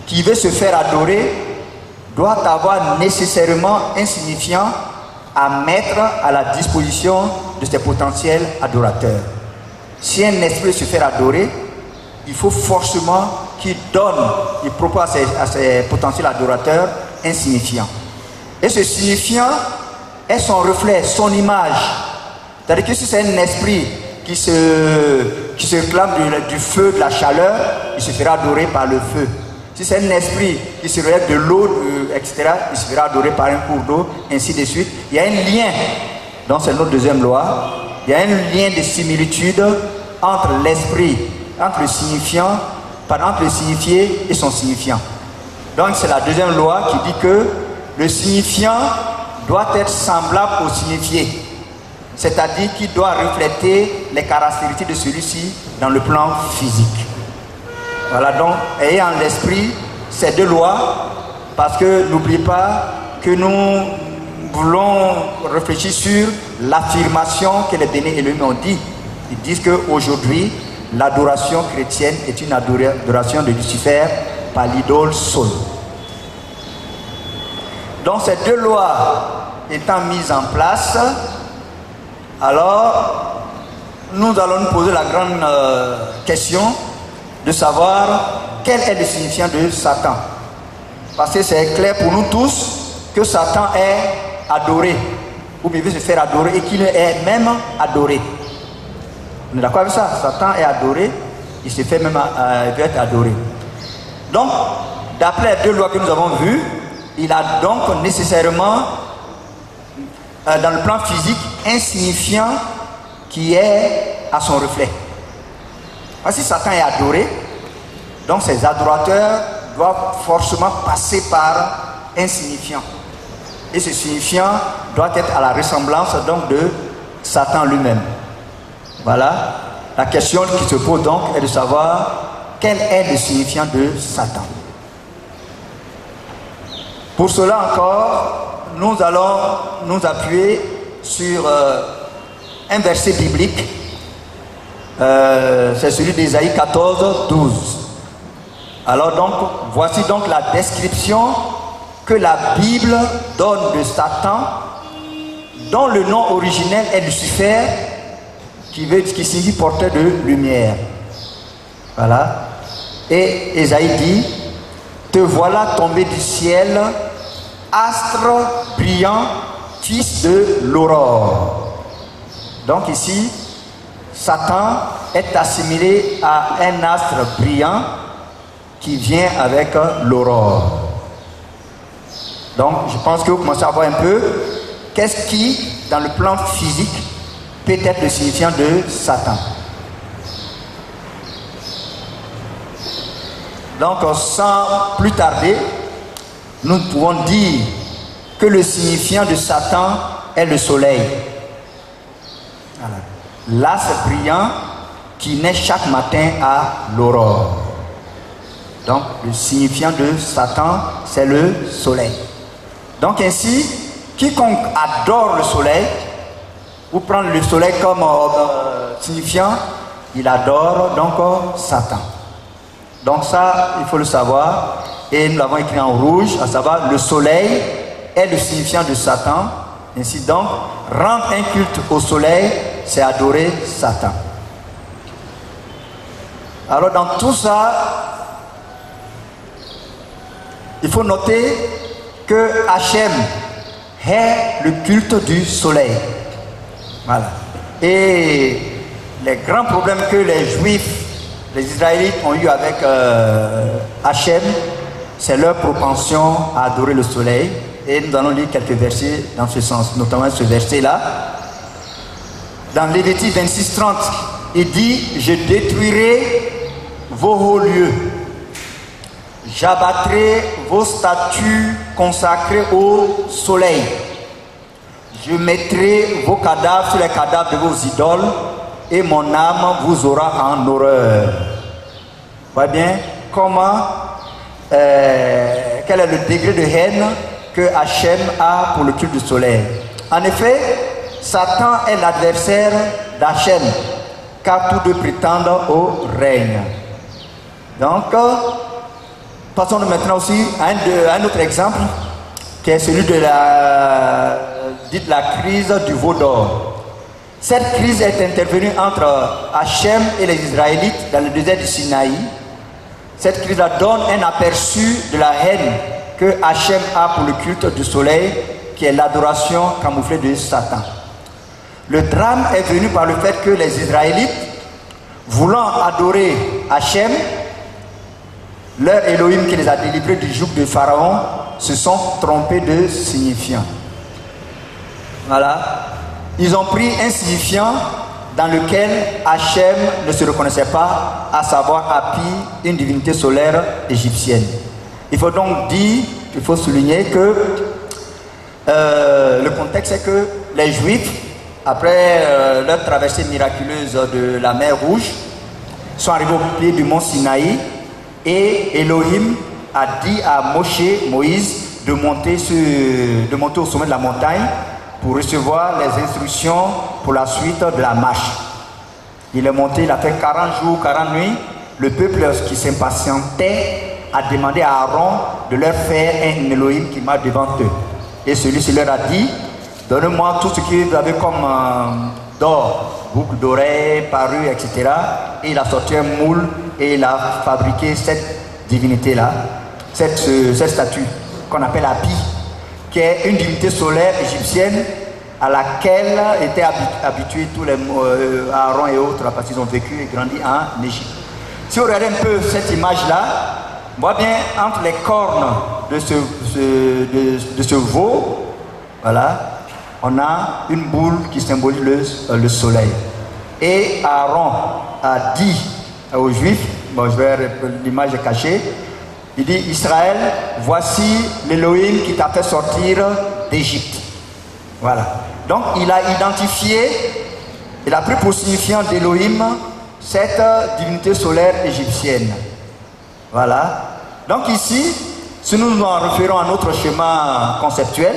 qui veut se faire adorer doit avoir nécessairement un signifiant à mettre à la disposition de ses potentiels adorateurs. Si un esprit veut se faire adorer, il faut forcément qu'il donne, il propose à ses potentiels adorateurs un signifiant. Et ce signifiant est son reflet, son image. C'est-à-dire que si c'est un esprit qui se réclame du feu, de la chaleur, il se fera adorer par le feu. Si c'est un esprit qui se relève de l'eau, etc., il se fera adorer par un cours d'eau, ainsi de suite. Il y a un lien, donc c'est notre deuxième loi, il y a un lien de similitude entre l'esprit, entre le signifiant, entre le signifié et son signifiant. Donc c'est la deuxième loi qui dit que le signifiant doit être semblable au signifié. C'est-à-dire qu'il doit refléter les caractéristiques de celui-ci dans le plan physique. Voilà, donc, ayant en l'esprit ces deux lois, parce que n'oubliez pas que nous voulons réfléchir sur l'affirmation que les bénis Elohim ont dit. Ils disent qu'aujourd'hui, l'adoration chrétienne est une adoration de Lucifer par l'idole Sol. Donc, ces deux lois étant mises en place, alors, nous allons nous poser la grande question de savoir quel est le signifiant de Satan. Parce que c'est clair pour nous tous que Satan est adoré, ou bien veut se faire adorer et qu'il est même adoré. On est d'accord avec ça? Satan est adoré, il se fait même veut être adoré. Donc, d'après les deux lois que nous avons vues, il a donc nécessairement dans le plan physique un signifiant qui est à son reflet. Parce que si Satan est adoré, donc ses adorateurs doivent forcément passer par un signifiant. Et ce signifiant doit être à la ressemblance donc de Satan lui-même. Voilà. La question qui se pose donc est de savoir quel est le signifiant de Satan. Pour cela encore, nous allons nous appuyer sur un verset biblique. C'est celui d'Ésaïe 14, 12. Alors donc, voici donc la description que la Bible donne de Satan, dont le nom originel est Lucifer, qui signifie porteur de lumière. Voilà. Et Ésaïe dit, te voilà tombé du ciel, astre brillant, fils de l'aurore. Donc ici, Satan est assimilé à un astre brillant qui vient avec l'aurore. Donc je pense que vous commencez à voir un peu qu'est-ce qui, dans le plan physique, peut être le signifiant de Satan. Donc sans plus tarder, nous pouvons dire que le signifiant de Satan est le soleil. Voilà. L'astre brillant qui naît chaque matin à l'aurore. Donc le signifiant de Satan, c'est le soleil. Donc ainsi, quiconque adore le soleil, ou prendre le soleil comme signifiant, il adore donc Satan. Donc ça, il faut le savoir. Et nous l'avons écrit en rouge, à savoir le soleil est le signifiant de Satan. Ainsi donc, rendre un culte au soleil, c'est adorer Satan. Alors dans tout ça, il faut noter que Hachem est le culte du soleil. Voilà. Et les grands problèmes que les Juifs, les Israélites ont eu avec Hachem, c'est leur propension à adorer le soleil. Et nous allons lire quelques versets dans ce sens, notamment ce verset-là. Dans Lévitique 26-30, il dit « Je détruirai vos hauts lieux, j'abattrai vos statues consacrées au soleil, je mettrai vos cadavres sur les cadavres de vos idoles, et mon âme vous aura en horreur. » Vous voyez bien comment, quel est le degré de haine que Hachem a pour le culte du soleil. En effet, Satan est l'adversaire d'Hachem, car tous deux prétendent au règne. Donc, passons maintenant aussi à un autre exemple, qui est celui de la crise du veau d'or. Cette crise est intervenue entre Hachem et les Israélites dans le désert du Sinaï. Cette crise donne un aperçu de la haine que Hachem a pour le culte du soleil, qui est l'adoration camouflée de Satan. Le drame est venu par le fait que les Israélites, voulant adorer Hachem, leur Elohim qui les a délivrés du joug de Pharaon, se sont trompés de signifiant. Voilà. Ils ont pris un signifiant dans lequel Hachem ne se reconnaissait pas, à savoir Hapi, une divinité solaire égyptienne. Il faut donc dire, il faut souligner que le contexte est que les Juifs, après leur traversée miraculeuse de la mer Rouge, sont arrivés au pied du mont Sinaï, et Elohim a dit à Moïse de monter au sommet de la montagne pour recevoir les instructions pour la suite de la marche. Il est monté, il a fait 40 jours, 40 nuits. Le peuple qui s'impatientait a demandé à Aaron de leur faire un Elohim qui marche devant eux. Et celui-ci leur a dit, donnez-moi tout ce que vous avez comme d'or, boucles d'oreilles, parures, etc. Et il a sorti un moule et il a fabriqué cette divinité-là, cette statue qu'on appelle Hapi, qui est une divinité solaire égyptienne à laquelle étaient habitués tous les Aaron et autres, parce qu'ils ont vécu et grandi en Égypte. Si vous regardez un peu cette image-là, on voit bien entre les cornes de ce veau, voilà, on a une boule qui symbolise le soleil. Et Aaron a dit aux Juifs, bon, l'image est cachée, il dit, Israël, voici l'Elohim qui t'a fait sortir d'Égypte. Voilà. Donc il a identifié, il a pris pour signifiant d'Elohim cette divinité solaire égyptienne. Voilà. Donc ici, si nous nous en référons à notre schéma conceptuel,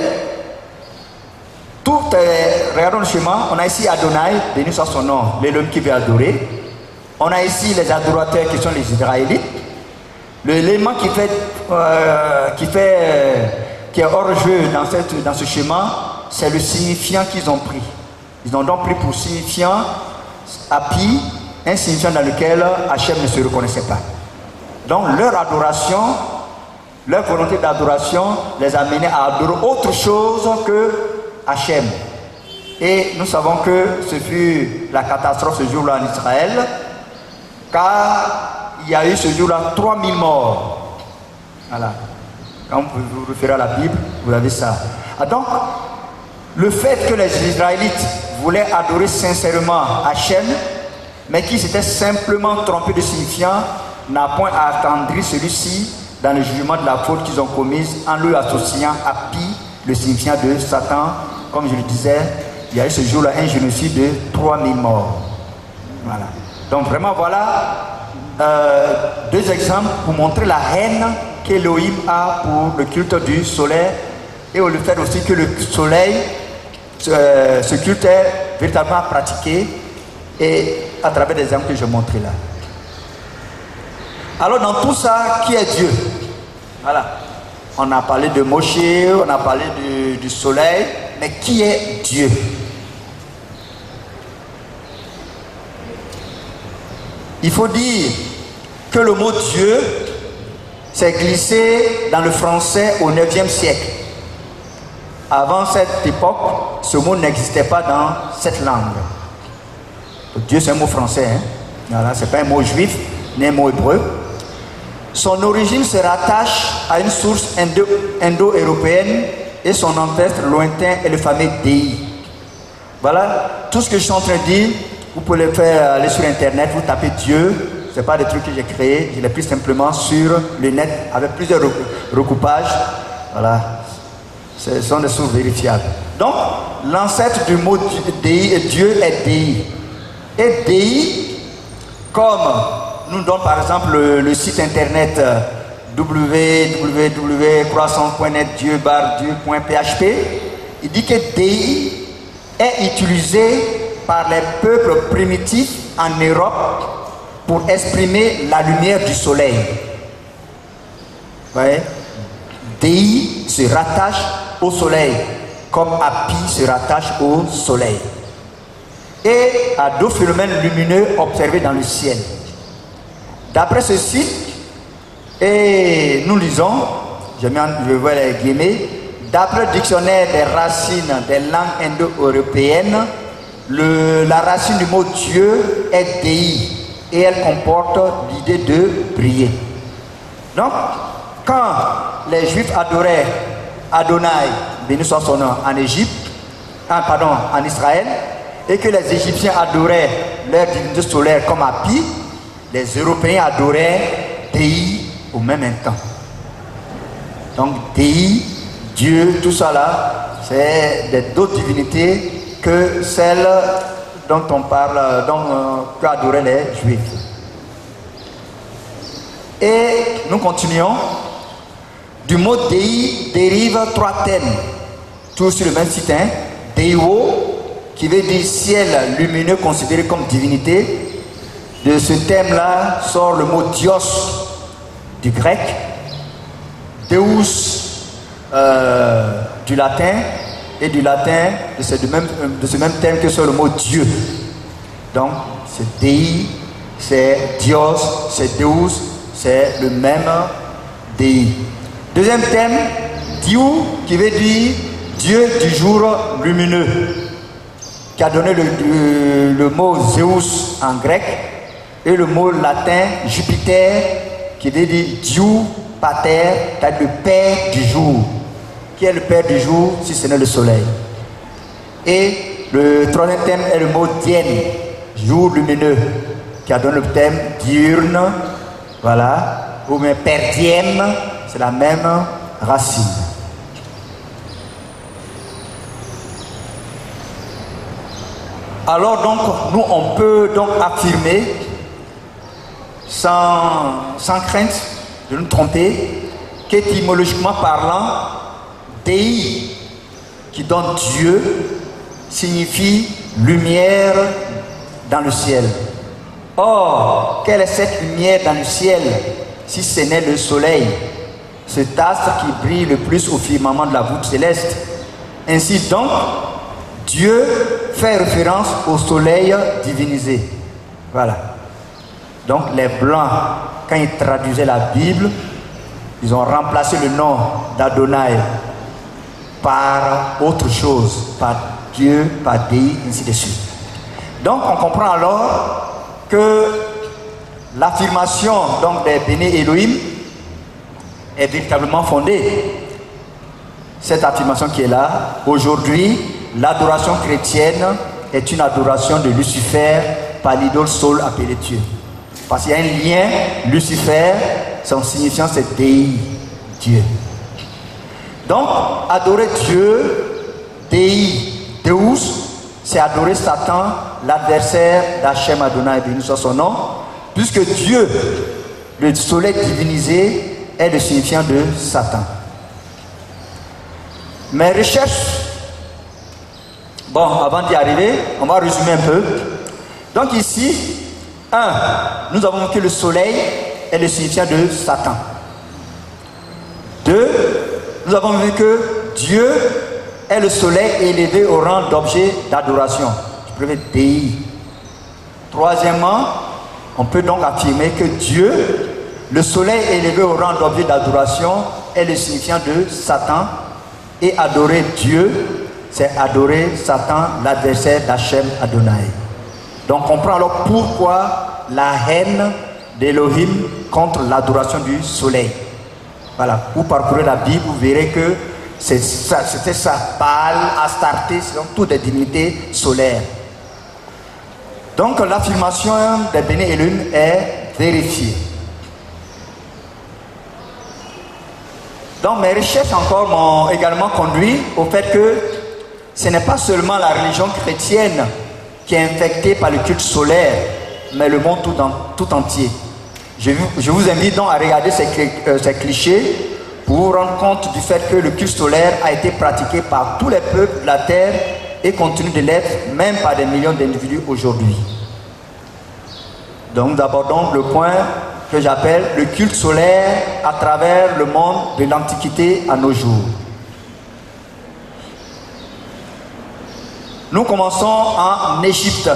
regardons le schéma, on a ici Adonai, béni soit son nom, l'Elohim qui veut adorer. On a ici les adorateurs qui sont les Israélites. L'élément qui est hors jeu dans ce schéma, c'est le signifiant qu'ils ont pris. Ils ont donc pris pour signifiant Hapi, un signifiant dans lequel Hachem ne se reconnaissait pas. Donc leur adoration, leur volonté d'adoration les a menés à adorer autre chose que Hachem. Et nous savons que ce fut la catastrophe ce jour-là en Israël, car il y a eu ce jour-là 3000 morts. Voilà. Quand vous vous référez à la Bible, vous avez ça. Ah, donc, le fait que les Israélites voulaient adorer sincèrement Hachem, mais qui s'étaient simplement trompés de signifiant, n'a point attendri celui-ci dans le jugement de la faute qu'ils ont commise en lui associant Hapi, le signifiant de Satan. Comme je le disais, il y a eu ce jour-là un génocide de 3000 morts. Voilà. Donc vraiment voilà deux exemples pour montrer la haine qu'Elohim a pour le culte du soleil et le fait aussi que le soleil, ce culte est véritablement pratiqué et à travers des exemples que je montrais là. Alors dans tout ça, qui est Dieu? Voilà. On a parlé de Moshe, on a parlé du soleil, mais qui est Dieu? Il faut dire que le mot Dieu s'est glissé dans le français au 9e siècle. Avant cette époque, ce mot n'existait pas dans cette langue. Dieu, c'est un mot français, hein? Voilà, c'est pas un mot juif, ni un mot hébreu. Son origine se rattache à une source indo-européenne et son ancêtre lointain est le fameux Dei. Voilà, tout ce que je suis en train de dire, vous pouvez le faire, aller sur internet, vous tapez Dieu, ce n'est pas des trucs que j'ai créés, je l'ai pris simplement sur le net avec plusieurs recoupages. Voilà, ce sont des sources vérifiables. Donc, l'ancêtre du mot Dei, Dieu est Dei. Et Dei, comme nous donne par exemple le site internet www.croissant.net dieu.php, il dit que Dei est utilisé par les peuples primitifs en Europe pour exprimer la lumière du soleil. Vous voyez? Dei se rattache au soleil, comme Hapi se rattache au soleil. Et à d'autres phénomènes lumineux observés dans le ciel. D'après ce site, et nous lisons, je vais les guillemets, d'après le dictionnaire des racines des langues indo-européennes, la racine du mot Dieu est Dei et elle comporte l'idée de briller. Donc, quand les Juifs adoraient Adonai, béni soit son nom, en Égypte, en Israël, et que les Égyptiens adoraient leur divinité solaire comme Hapi, les Européens adoraient Dei au même instant. Donc Dei, Dieu, tout ça là, c'est d'autres divinités que celles dont on parle, que adoraient les Juifs. Et nous continuons. Du mot Dei dérivent 3 thèmes, tous sur le même site, hein. Deo, qui veut dire ciel lumineux considéré comme divinité. De ce thème-là sort le mot Dios du grec, Deus du latin, et du latin de ce même thème que sort le mot Dieu. Donc c'est Dei, c'est Dios, c'est Deus, c'est le même Dei. Deuxième thème, Dieu, qui veut dire Dieu du jour lumineux, qui a donné le mot Zeus en grec, et le mot latin Jupiter, qui veut dire Dieu Pater, c'est-à-dire le Père du jour. Qui est le Père du jour si ce n'est le soleil? Et le troisième thème est le mot Dien, jour lumineux, qui a donné le thème diurne, voilà, ou même Per Diem, c'est la même racine. Alors donc, nous on peut donc affirmer sans crainte de nous tromper qu'étymologiquement parlant, Dei, qui donne Dieu, signifie lumière dans le ciel. Or, quelle est cette lumière dans le ciel si ce n'est le soleil, cet astre qui brille le plus au firmament de la voûte céleste? Ainsi donc, Dieu fait référence au soleil divinisé. Voilà. Donc les Blancs, quand ils traduisaient la Bible, ils ont remplacé le nom d'Adonai par autre chose, par Dieu, par Dei, ainsi de suite. Donc on comprend alors que l'affirmation donc des Béné Elohim est véritablement fondée. Cette affirmation qui est là, aujourd'hui, l'adoration chrétienne est une adoration de Lucifer par l'idole Sol appelé Dieu. Parce qu'il y a un lien, Lucifer, son signifiant c'est Dei, Dieu. Donc, adorer Dieu, Dei, Deus, c'est adorer Satan, l'adversaire d'Hachem Adonai, béni soit son nom, puisque Dieu, le soleil divinisé, est le signifiant de Satan. Mes recherches, bon, avant d'y arriver, on va résumer un peu. Donc ici, nous avons vu que le soleil est le signifiant de Satan. 2, nous avons vu que Dieu est le soleil élevé au rang d'objet d'adoration. Je préfère Dei. Troisièmement, on peut donc affirmer que Dieu, le soleil élevé au rang d'objet d'adoration, est le signifiant de Satan. Et adorer Dieu, c'est adorer Satan, l'adversaire d'Hachem Adonai. Donc on comprend alors pourquoi la haine d'Elohim contre l'adoration du soleil. Voilà, vous parcourez la Bible, vous verrez que c'était ça, Baal, Astarté, ce sont toutes des divinités solaires. Donc l'affirmation des Béné Elohim est vérifiée. Donc mes recherches encore m'ont également conduit au fait que ce n'est pas seulement la religion chrétienne qui est infectée par le culte solaire, mais le monde tout entier. Je vous invite donc à regarder ces clichés pour vous rendre compte du fait que le culte solaire a été pratiqué par tous les peuples de la terre et continue de l'être, même par des millions d'individus aujourd'hui. Donc nous abordons le point que j'appelle le culte solaire à travers le monde de l'Antiquité à nos jours. Nous commençons en Égypte.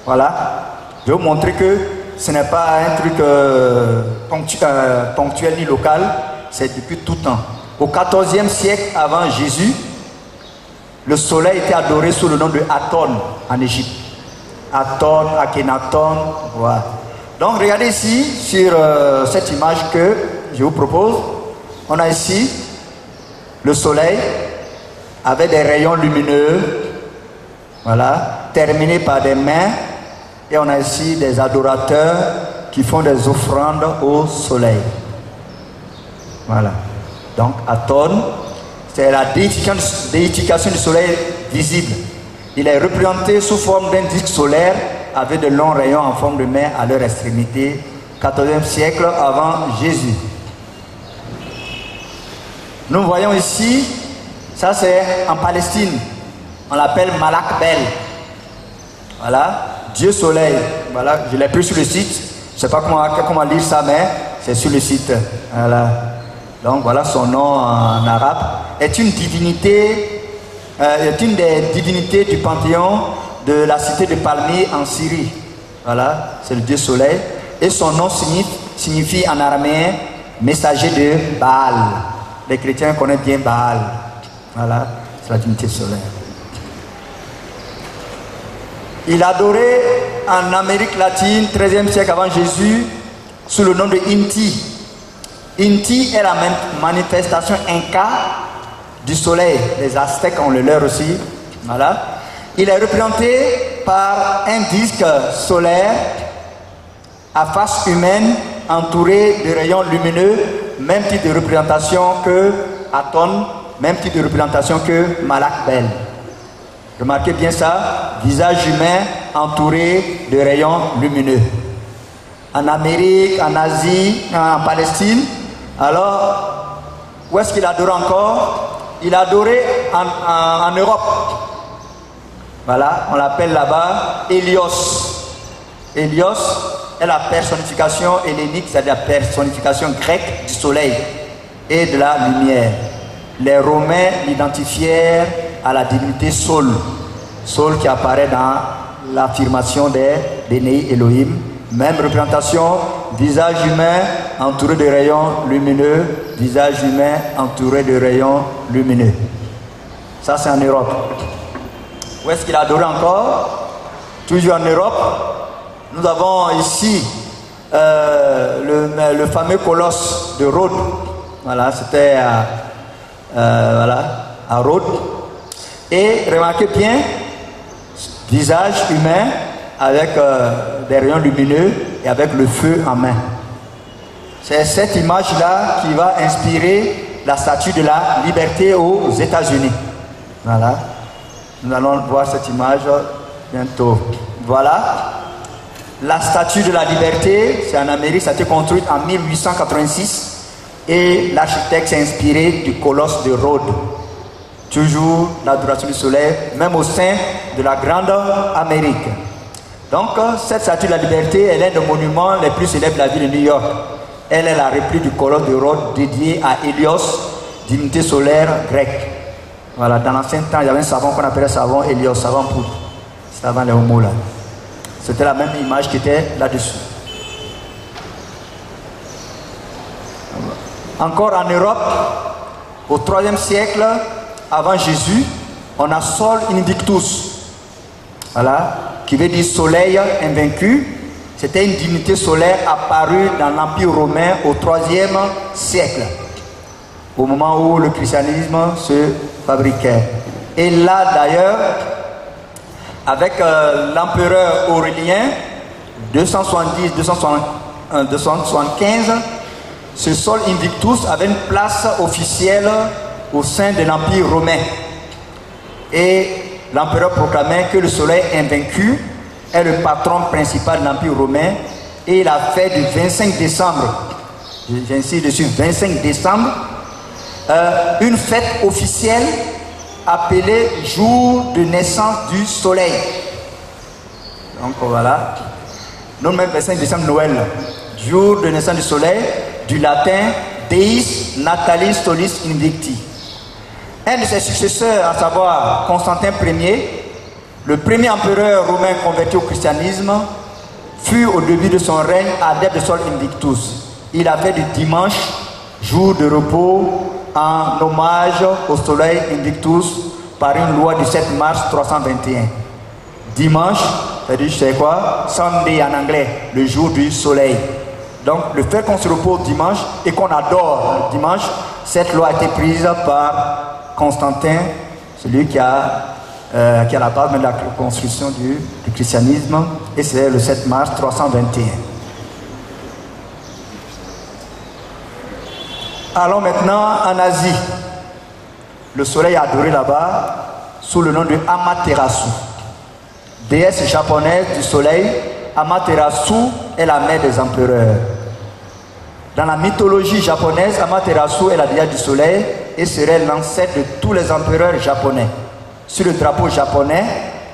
Voilà. Je vais vous montrer que ce n'est pas un truc ponctuel ni local, c'est depuis tout temps. Au XIVe siècle avant Jésus, le soleil était adoré sous le nom de Aton en Égypte. Aton, Akhenaton, voilà. Donc regardez ici sur cette image que je vous propose. On a ici le soleil avec des rayons lumineux, voilà, terminés par des mains. Et on a ici des adorateurs qui font des offrandes au soleil. Voilà. Donc Aton, c'est la déification du soleil visible. Il est représenté sous forme d'un disque solaire avec de longs rayons en forme de main à leur extrémité, 14e siècle avant Jésus. Nous voyons ici, ça c'est en Palestine, on l'appelle Malak Bel. Voilà, Dieu soleil. Voilà, je l'ai pris sur le site, je ne sais pas comment lire ça, mais c'est sur le site. Voilà. Donc voilà son nom en arabe. Est une divinité, est une des divinités du panthéon de la cité de Palmyre en Syrie. Voilà, c'est le Dieu soleil. Et son nom signifie en araméen messager de Baal. Les chrétiens connaissent bien Baal. Voilà, c'est la divinité solaire. Il adorait en Amérique latine, 13e siècle avant Jésus, sous le nom de Inti. Inti est la manifestation inca du soleil. Les Aztèques ont le leur aussi. Voilà. Il est représenté par un disque solaire à face humaine entouré de rayons lumineux, même type de représentation que Aton, même type de représentation que Malak Bel. Remarquez bien ça, visage humain entouré de rayons lumineux. En Amérique, en Asie, en Palestine. Alors, où est-ce qu'il adorait encore? Il adorait en Europe. Voilà, on l'appelle là-bas Hélios. Hélios est la personnification hellénique, c'est-à-dire la personnification grecque du soleil et de la lumière. Les Romains l'identifièrent à la divinité Sol. Sol qui apparaît dans l'affirmation des Béné Elohim. Même représentation, visage humain entouré de rayons lumineux, visage humain entouré de rayons lumineux. Ça c'est en Europe. Où est-ce qu'il adorait encore? Toujours en Europe. Nous avons ici le fameux colosse de Rhodes. Voilà, c'était à Rhodes. Et remarquez bien, visage humain avec des rayons lumineux et avec le feu en main. C'est cette image-là qui va inspirer la statue de la liberté aux États-Unis. Voilà. Nous allons voir cette image bientôt. Voilà. La statue de la liberté, c'est en Amérique, ça a été construite en 1886 et l'architecte s'est inspiré du colosse de Rhodes. Toujours l'adoration du soleil, même au sein de la grande Amérique. Donc, cette statue de la liberté, elle est le monument le plus célèbre de la ville de New York. Elle est la réplique du colosse de Rhodes dédié à Hélios, divinité solaire grecque. Voilà, dans l'ancien temps, il y avait un savant qu'on appelait savant Hélios, savant poudre. C'était avant les homos là. C'était la même image qui était là-dessus. Encore en Europe, au 3e siècle avant Jésus, on a Sol Invictus. Voilà, qui veut dire soleil invaincu. C'était une divinité solaire apparue dans l'Empire romain au 3e siècle, au moment où le christianisme se fabriquait. Et là d'ailleurs, avec l'empereur Aurélien, 270-275, ce Sol Invictus avait une place officielle au sein de l'Empire romain. Et l'empereur proclamait que le soleil invaincu est le patron principal de l'Empire romain, et il a fait du 25 décembre, j'insiste dessus, 25 décembre, une fête officielle appelée jour de naissance du soleil. Donc voilà, nous même 25 décembre Noël, jour de naissance du soleil, du latin Deis Natalis Solis Invicti. Un de ses successeurs, à savoir Constantin Ier, le premier empereur romain converti au christianisme, fut au début de son règne adepte de Sol Invictus. Il a fait du dimanche jour de repos en hommage au soleil Invictus par une loi du 7 mars 321. Dimanche, c'est-à-dire c'est quoi? Sunday en anglais, le jour du soleil. Donc le fait qu'on se repose dimanche et qu'on adore le dimanche, cette loi a été prise par Constantin, celui qui a la base de la construction du christianisme, et c'est le 7 mars 321. Allons maintenant en Asie. Le soleil est adoré là-bas sous le nom de Amaterasu. Déesse japonaise du soleil, Amaterasu est la mère des empereurs. Dans la mythologie japonaise, Amaterasu est la déesse du soleil et serait l'ancêtre de tous les empereurs japonais. Sur le drapeau japonais,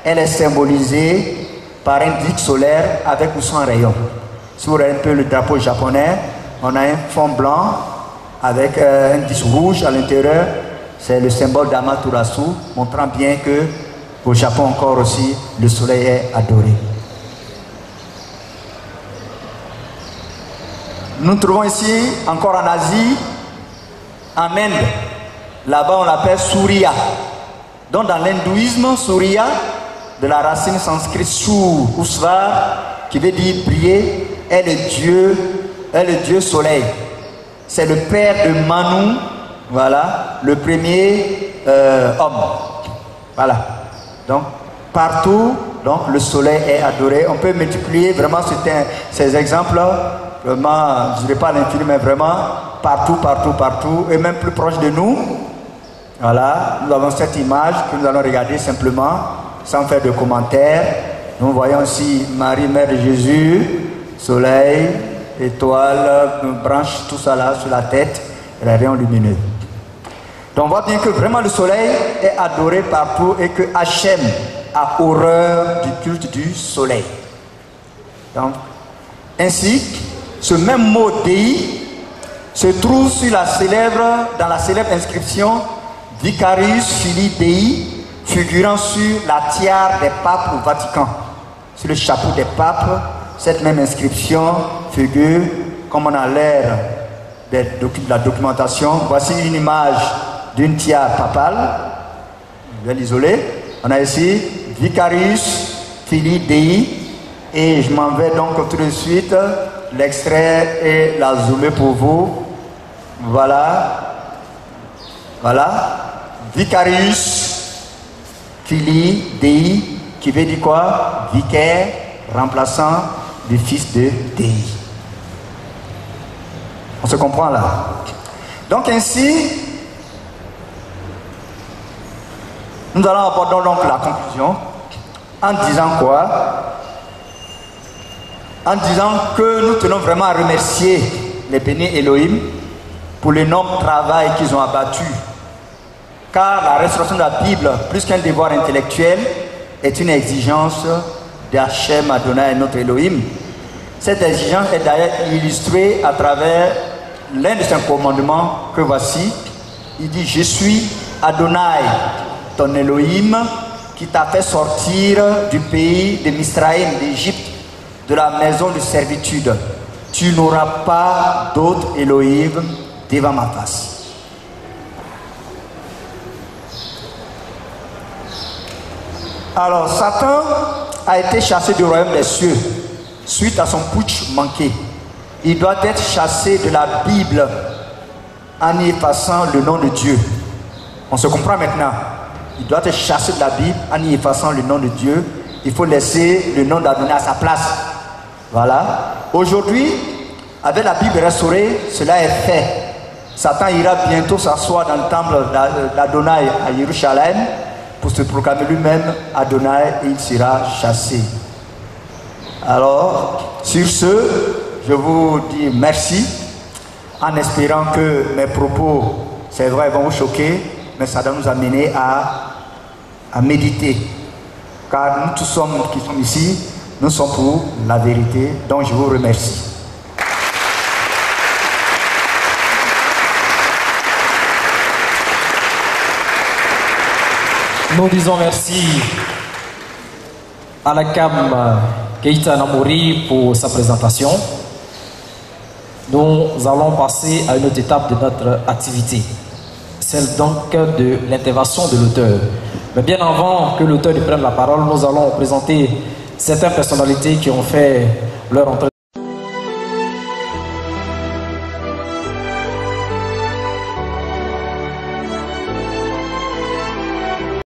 elle est symbolisée par un disque solaire avec ou sans rayon. Si vous regardez un peu le drapeau japonais, on a un fond blanc avec un disque rouge à l'intérieur. C'est le symbole d'Amaterasu, montrant bien que au Japon encore aussi, le soleil est adoré. Nous trouvons ici, encore en Asie, en Inde. Là-bas, on l'appelle Surya. Donc, dans l'hindouisme, Surya, de la racine sanskrit Sur ou Svar, qui veut dire briller, est le dieu soleil. C'est le père de Manu, voilà, le premier homme. Voilà. Donc, partout, donc, le soleil est adoré. On peut multiplier vraiment ces exemples-là. Vraiment, je ne dirais pas à l'infini, mais vraiment partout, partout, partout, et même plus proche de nous. Voilà, nous avons cette image que nous allons regarder simplement, sans faire de commentaires. Nous voyons aussi Marie, Mère de Jésus, soleil, étoile, branche, tout ça là sur la tête, et les rayons lumineux. Donc on voit bien que vraiment le soleil est adoré partout et que Hachem a horreur du culte du soleil. Donc, ainsi, ce même mot Dei se trouve dans la célèbre inscription Vicarius Filii Dei, figurant sur la tiare des papes au Vatican. Sur le chapeau des papes, cette même inscription figure, comme on a l'air de la documentation. Voici une image d'une tiare papale. Je vais l'isoler. On a ici Vicarius Filii Dei, et je m'en vais donc tout de suite l'extrait et la zoomer pour vous. Voilà. Voilà. Vicarius Filii Dei, qui veut dire quoi? Vicaire, remplaçant du fils de Dei. On se comprend là. Donc ainsi, nous allons aborder donc la conclusion en disant quoi? En disant que nous tenons vraiment à remercier les bénis Elohim pour l'énorme travail qu'ils ont abattu. Car la restauration de la Bible, plus qu'un devoir intellectuel, est une exigence d'Hachem Adonai notre Elohim. Cette exigence est d'ailleurs illustrée à travers l'un de ses commandements que voici. Il dit: je suis Adonai, ton Elohim, qui t'a fait sortir du pays de Misraïm, d'Égypte, de la maison de servitude. Tu n'auras pas d'autre Elohim devant ma face. Alors, Satan a été chassé du royaume des cieux suite à son putsch manqué. Il doit être chassé de la Bible en y effaçant le nom de Dieu. On se comprend maintenant. Il doit être chassé de la Bible en y effaçant le nom de Dieu. Il faut laisser le nom d'Adonai à sa place. Voilà. Aujourd'hui, avec la Bible restaurée, cela est fait. Satan ira bientôt s'asseoir dans le temple d'Adonai à Jérusalem pour se proclamer lui-même Adonai, et il sera chassé. Alors, sur ce, je vous dis merci, en espérant que mes propos, c'est vrai, vont vous choquer, mais ça doit nous amener à méditer. Car nous tous qui sommes ici, nous sommes pour la vérité. Donc je vous remercie. Nous disons merci à la CAM Keita Namori pour sa présentation. Nous allons passer à une autre étape de notre activité, celle donc de l'intervention de l'auteur. Mais bien avant que l'auteur ne prenne la parole, nous allons présenter certaines personnalités qui ont fait leur entrée.